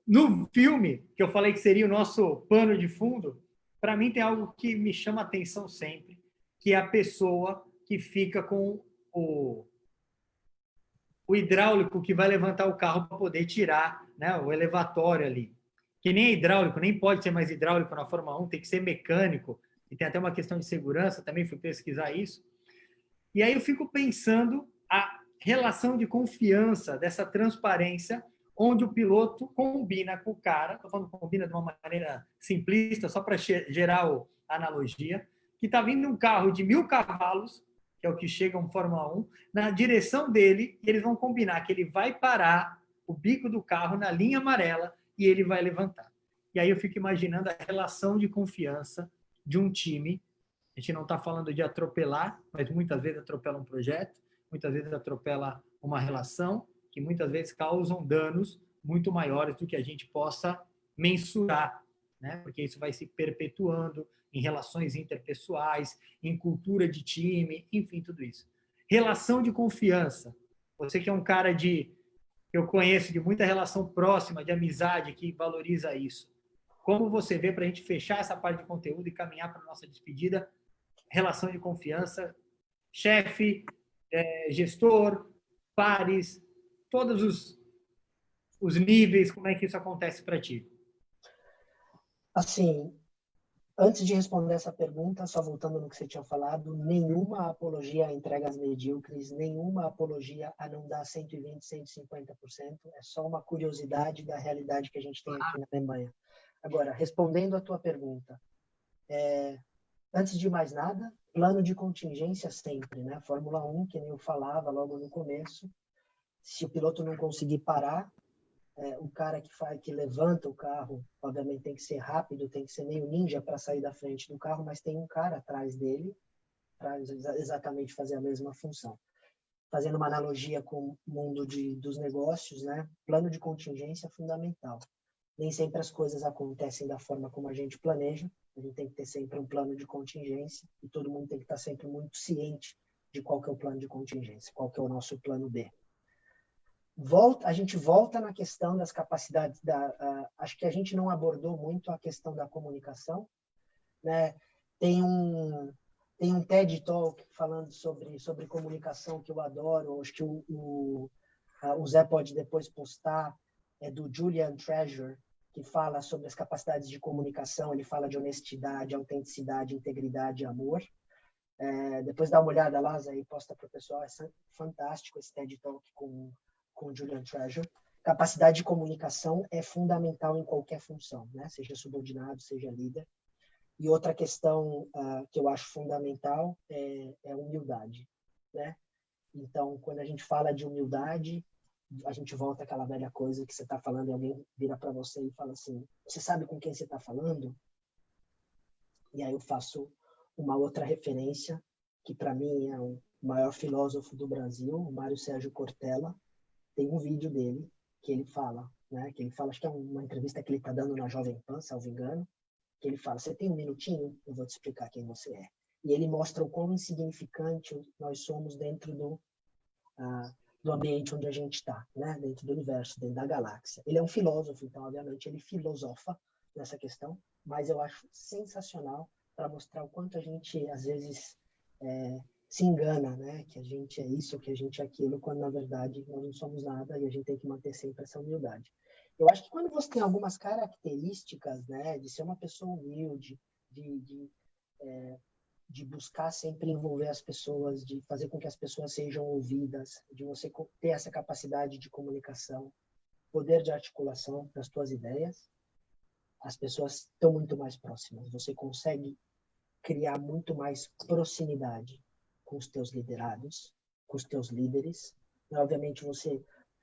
No filme, que eu falei que seria o nosso pano de fundo, para mim tem algo que me chama a atenção sempre, que é a pessoa que fica com o hidráulico que vai levantar o carro para poder tirar, né, o elevatório ali. Que nem é hidráulico, nem pode ser mais hidráulico na Fórmula 1, tem que ser mecânico, e tem até uma questão de segurança, também fui pesquisar isso. E aí eu fico pensando a relação de confiança, dessa transparência, onde o piloto combina com o cara, estou falando combina de uma maneira simplista, só para gerar a analogia, que está vindo um carro de 1.000 cavalos, que é o que chega um Fórmula 1, na direção dele, e eles vão combinar que ele vai parar o bico do carro na linha amarela e ele vai levantar. E aí eu fico imaginando a relação de confiança de um time. A gente não está falando de atropelar, mas muitas vezes atropela um projeto, muitas vezes atropela uma relação, que muitas vezes causam danos muito maiores do que a gente possa mensurar, né? Porque isso vai se perpetuando em relações interpessoais, em cultura de time, enfim, tudo isso. Relação de confiança. Você que é um cara que eu conheço de muita relação próxima, de amizade, que valoriza isso. Como você vê, para a gente fechar essa parte de conteúdo e caminhar para a nossa despedida, relação de confiança, chefe, gestor, pares, todos os níveis, como é que isso acontece para ti? Assim, antes de responder essa pergunta, só voltando no que você tinha falado, nenhuma apologia a entregas medíocres, nenhuma apologia a não dar 120%, 150%, é só uma curiosidade da realidade que a gente tem aqui na Alemanha. Agora, respondendo a tua pergunta, antes de mais nada, plano de contingência sempre, né? Fórmula 1, que nem eu falava logo no começo, se o piloto não conseguir parar, o cara que levanta o carro, obviamente tem que ser rápido, tem que ser meio ninja para sair da frente do carro, mas tem um cara atrás dele para exatamente fazer a mesma função. Fazendo uma analogia com o mundo dos negócios, né? Plano de contingência é fundamental. Nem sempre as coisas acontecem da forma como a gente planeja, a gente tem que ter sempre um plano de contingência e todo mundo tem que estar sempre muito ciente de qual que é o plano de contingência, qual que é o nosso plano B. A gente volta na questão das capacidades, acho que a gente não abordou muito a questão da comunicação, né? Tem um TED Talk falando sobre comunicação que eu adoro, acho que o Zé pode depois postar, é do Julian Treasure, que fala sobre as capacidades de comunicação, ele fala de honestidade, autenticidade, integridade e amor. Depois dá uma olhada lá, Zé, e posta para o pessoal, é fantástico esse TED Talk com Julian Treasure. Capacidade de comunicação é fundamental em qualquer função, né? Seja subordinado, seja líder. E outra questão que eu acho fundamental é a humildade, né? Então, quando a gente fala de humildade, a gente volta àquela velha coisa que você está falando e alguém vira para você e fala assim, você sabe com quem você está falando? E aí eu faço uma outra referência, que para mim é o maior filósofo do Brasil, o Mário Sérgio Cortella. Tem um vídeo dele que ele fala, né? Que ele fala, acho que é uma entrevista que ele está dando na Jovem Pan, salvo engano, que ele fala, você tem um minutinho? Eu vou te explicar quem você é. E ele mostra o quão insignificante nós somos dentro do ambiente onde a gente está, né? Dentro do universo, dentro da galáxia. Ele é um filósofo, então, obviamente, ele filosofa nessa questão, mas eu acho sensacional para mostrar o quanto a gente, às vezes, se engana, né? Que a gente é isso, que a gente é aquilo, quando, na verdade, nós não somos nada e a gente tem que manter sempre essa humildade. Eu acho que quando você tem algumas características, né? De ser uma pessoa humilde, de buscar sempre envolver as pessoas, de fazer com que as pessoas sejam ouvidas, de você ter essa capacidade de comunicação, poder de articulação das suas ideias, as pessoas estão muito mais próximas. Você consegue criar muito mais proximidade com os teus liderados, com os teus líderes. E, obviamente,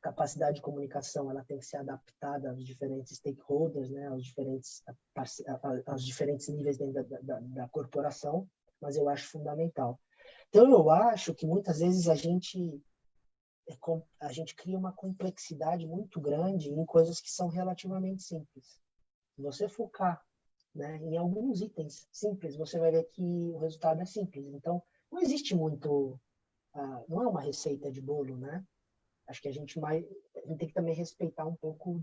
capacidade de comunicação, ela tem que ser adaptada aos diferentes stakeholders, né, aos diferentes níveis dentro da corporação, mas eu acho fundamental. Então, eu acho que muitas vezes a gente cria uma complexidade muito grande em coisas que são relativamente simples. Se você focar, né, em alguns itens simples, você vai ver que o resultado é simples. Então, não existe muito, não é uma receita de bolo, né? Acho que a gente tem que também respeitar um pouco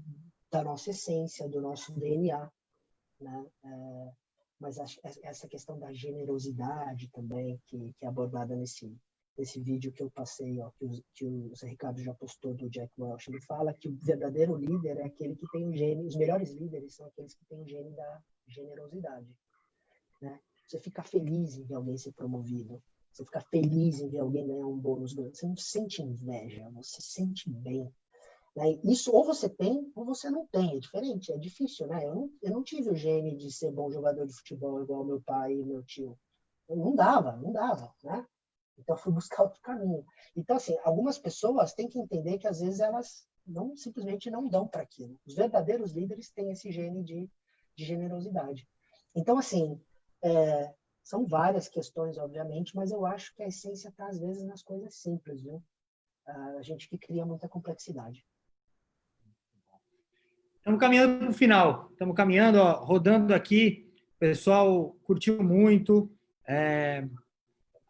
da nossa essência, do nosso DNA, né? Mas essa questão da generosidade também, que é abordada nesse vídeo que eu passei, ó, que o Zé Ricardo já postou do Jack Welch, ele fala que o verdadeiro líder é aquele que tem o gene, os melhores líderes são aqueles que têm o gene da generosidade, né? Você fica feliz em ver alguém ser promovido, você fica feliz em ver alguém ganhar um bônus grande, você não sente inveja, você sente bem, né? Isso ou você tem ou você não tem, é diferente, é difícil, né? Eu não tive o gene de ser bom jogador de futebol igual meu pai e meu tio, não dava, né? Então, eu fui buscar outro caminho. Então, assim, algumas pessoas têm que entender que, às vezes, elas simplesmente não dão para aquilo. Os verdadeiros líderes têm esse gene de generosidade. Então, assim, são várias questões, obviamente, mas eu acho que a essência está, às vezes, nas coisas simples, viu? A gente que cria muita complexidade. Estamos caminhando para o final. Estamos caminhando, ó, rodando aqui. O pessoal curtiu muito.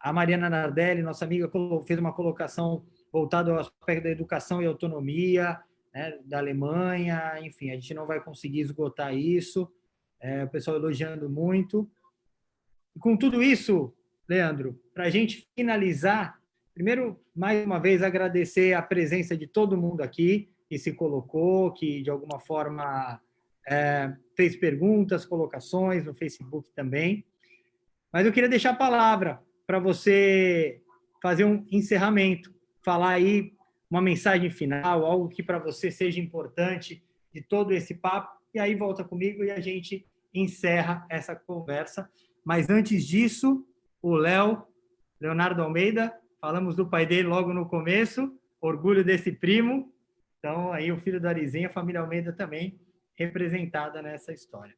A Mariana Nardelli, nossa amiga, fez uma colocação voltado ao aspecto da educação e autonomia, né, da Alemanha, enfim, a gente não vai conseguir esgotar isso. O pessoal elogiando muito. E com tudo isso, Leandro, para a gente finalizar, primeiro, mais uma vez, agradecer a presença de todo mundo aqui que se colocou, que de alguma forma fez perguntas, colocações no Facebook também. Mas eu queria deixar a palavra para você fazer um encerramento, falar aí uma mensagem final, algo que para você seja importante de todo esse papo, e aí volta comigo e a gente encerra essa conversa. Mas antes disso, o Leonardo Almeida, falamos do pai dele logo no começo, orgulho desse primo, então aí o filho do Arizinho, a família Almeida também representada nessa história.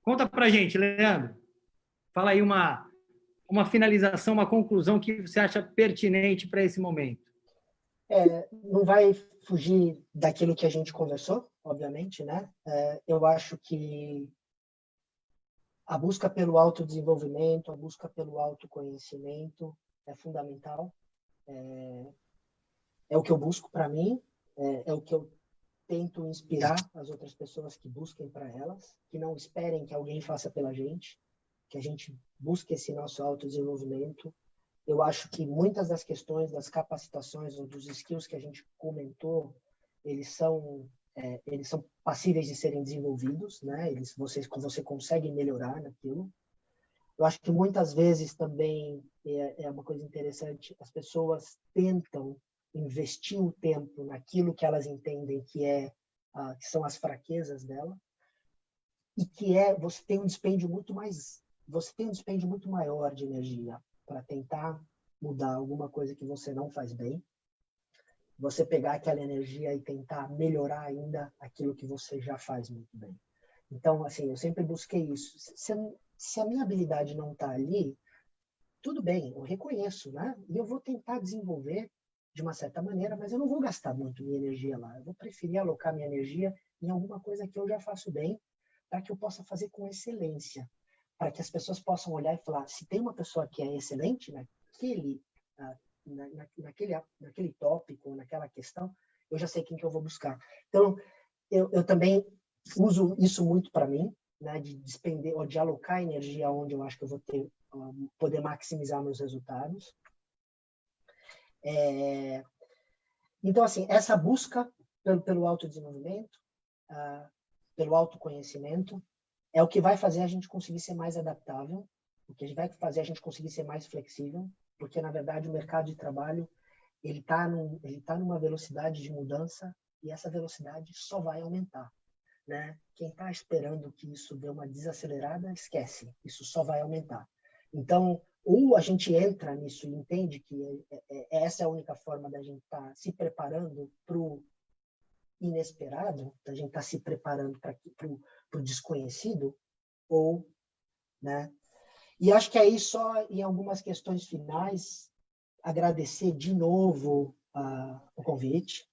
Conta pra gente, Leandro, fala aí uma finalização, uma conclusão que você acha pertinente para esse momento. Não vai fugir daquilo que a gente conversou, obviamente, né? Eu acho que a busca pelo autodesenvolvimento, a busca pelo autoconhecimento é fundamental. É o que eu busco para mim, é o que eu tento inspirar as outras pessoas que busquem para elas, que não esperem que alguém faça pela gente, que a gente busque esse nosso autodesenvolvimento. Eu acho que muitas das questões, das capacitações ou dos skills que a gente comentou, eles são passíveis de serem desenvolvidos, né? Você consegue melhorar naquilo. Eu acho que muitas vezes também é uma coisa interessante, as pessoas tentam investir o tempo naquilo que elas entendem que são as fraquezas dela, e você tem um dispêndio muito maior de energia para tentar mudar alguma coisa que você não faz bem, você pegar aquela energia e tentar melhorar ainda aquilo que você já faz muito bem. Então, assim, eu sempre busquei isso. Se a minha habilidade não está ali, tudo bem, eu reconheço, né? E eu vou tentar desenvolver de uma certa maneira, mas eu não vou gastar muito minha energia lá. Eu vou preferir alocar minha energia em alguma coisa que eu já faço bem, para que eu possa fazer com excelência, para que as pessoas possam olhar e falar, se tem uma pessoa que é excelente naquele tópico, naquela questão, eu já sei quem que eu vou buscar. Então, eu também uso isso muito para mim, né, de despender ou de alocar energia onde eu acho que eu vou poder maximizar meus resultados. Então, assim, essa busca pelo autodesenvolvimento, pelo autoconhecimento, é o que vai fazer a gente conseguir ser mais adaptável, o que vai fazer a gente conseguir ser mais flexível, porque, na verdade, o mercado de trabalho ele tá numa velocidade de mudança e essa velocidade só vai aumentar, né? Quem está esperando que isso dê uma desacelerada, esquece, isso só vai aumentar. Então, ou a gente entra nisso e entende que essa é a única forma da gente estar se preparando para o inesperado, da gente estar se preparando para o desconhecido, ou, né? E acho que aí só em algumas questões finais, agradecer de novo o convite,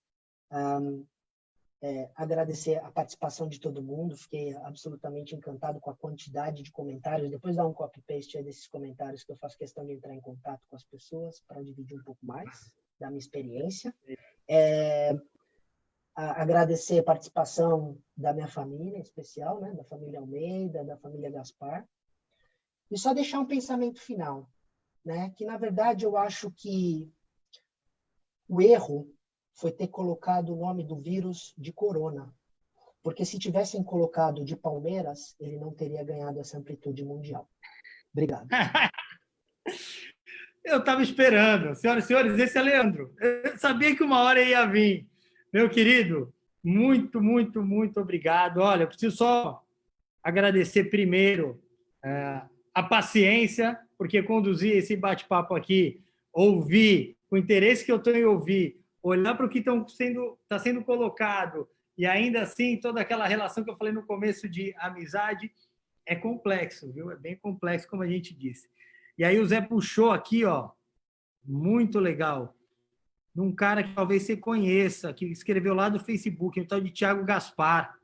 agradecer a participação de todo mundo, fiquei absolutamente encantado com a quantidade de comentários, depois dá um copy-paste aí desses comentários que eu faço questão de entrar em contato com as pessoas para dividir um pouco mais da minha experiência. Agradecer a participação da minha família, em especial, né, da família Almeida, da família Gaspar, e só deixar um pensamento final, né, que na verdade eu acho que o erro foi ter colocado o nome do vírus de corona, porque se tivessem colocado de Palmeiras, ele não teria ganhado essa amplitude mundial. Obrigado. Eu estava esperando. Senhoras e senhores, esse é Leandro. Eu sabia que uma hora ia vir. Meu querido, muito, muito, muito obrigado. Olha, eu preciso só agradecer primeiro a paciência, porque conduzir esse bate-papo aqui, ouvir, o interesse que eu tenho em ouvir, olhar para o que está sendo colocado e ainda assim toda aquela relação que eu falei no começo de amizade, é complexo, viu? É bem complexo, como a gente disse. E aí o Zé puxou aqui, ó, muito legal, de um cara que talvez você conheça, que escreveu lá do Facebook, um tal de Thiago Gaspar.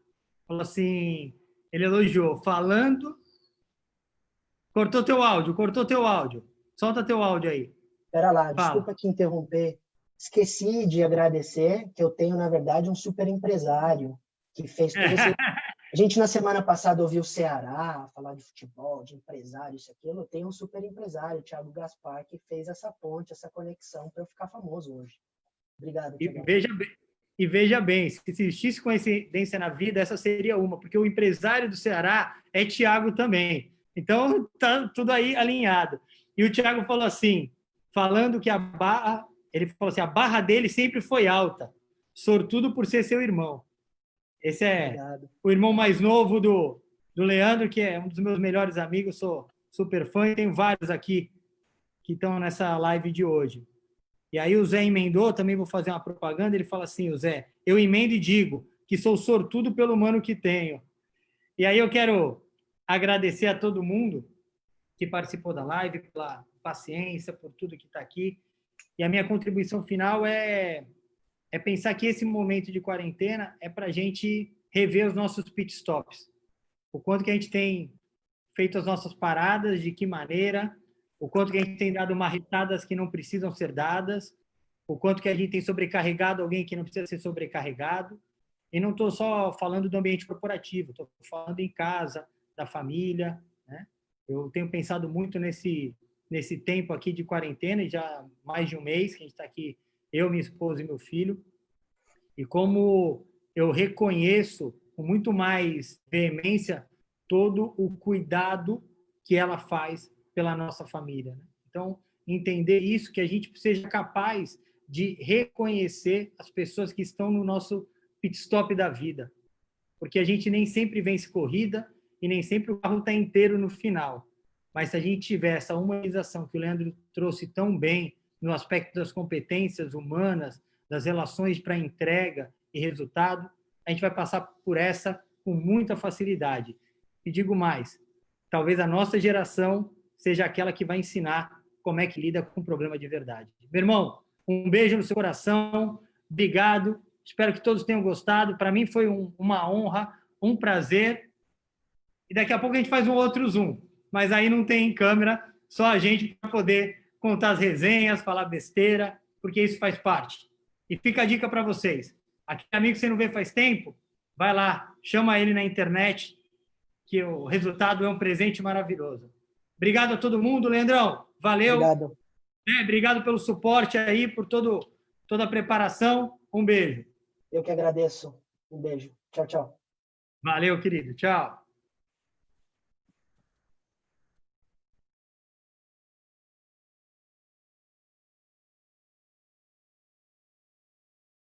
Falou assim, ele elogiou, falando... Cortou teu áudio. Solta teu áudio aí. Espera lá, Fala. desculpa te interromper, esqueci de agradecer que eu tenho, na verdade, um super empresário que fez todo esse... A gente, na semana passada, ouviu o Ceará falar de futebol, de empresário, isso e aquilo. Eu tenho um super empresário, o Thiago Gaspar, que fez essa ponte, essa conexão para eu ficar famoso hoje. Obrigado, Thiago. E veja bem, se existisse coincidência na vida, essa seria uma, porque o empresário do Ceará é Thiago também. Então, tá tudo aí alinhado. E o Thiago falou assim, falando que ele falou assim, a barra dele sempre foi alta, sortudo por ser seu irmão. Esse é Obrigado. O irmão mais novo do Leandro, que é um dos meus melhores amigos, sou super fã, e tem vários aqui que estão nessa live de hoje. E aí o Zé emendou, também vou fazer uma propaganda, ele fala assim, o Zé, eu emendo e digo que sou sortudo pelo mano que tenho. E aí eu quero agradecer a todo mundo que participou da live, pela paciência, por tudo que está aqui. E a minha contribuição final é pensar que esse momento de quarentena é para a gente rever os nossos pit stops. O quanto que a gente tem feito as nossas paradas, de que maneira, o quanto que a gente tem dado marretadas que não precisam ser dadas, o quanto que a gente tem sobrecarregado alguém que não precisa ser sobrecarregado. E não estou só falando do ambiente corporativo, estou falando em casa, da família, né? Eu tenho pensado muito nesse tempo aqui de quarentena, já mais de um mês que a gente está aqui, eu, minha esposa e meu filho, e como eu reconheço com muito mais veemência todo o cuidado que ela faz pela nossa família, né? Então, entender isso, que a gente seja capaz de reconhecer as pessoas que estão no nosso pit stop da vida, porque a gente nem sempre vence corrida e nem sempre o carro está inteiro no final, mas se a gente tiver essa humanização que o Leandro trouxe tão bem no aspecto das competências humanas, das relações para entrega e resultado, a gente vai passar por essa com muita facilidade. E digo mais, talvez a nossa geração seja aquela que vai ensinar como é que lida com o problema de verdade. Meu irmão, um beijo no seu coração, obrigado, espero que todos tenham gostado, para mim foi uma honra, um prazer, e daqui a pouco a gente faz um outro Zoom, mas aí não tem câmera, só a gente para poder contar as resenhas, falar besteira, porque isso faz parte. E fica a dica para vocês, aquele amigo que você não vê faz tempo, vai lá, chama ele na internet, que o resultado é um presente maravilhoso. Obrigado a todo mundo, Leandrão. Valeu. Obrigado. Obrigado pelo suporte aí, por toda a preparação. Um beijo. Eu que agradeço. Um beijo. Tchau, tchau. Valeu, querido. Tchau.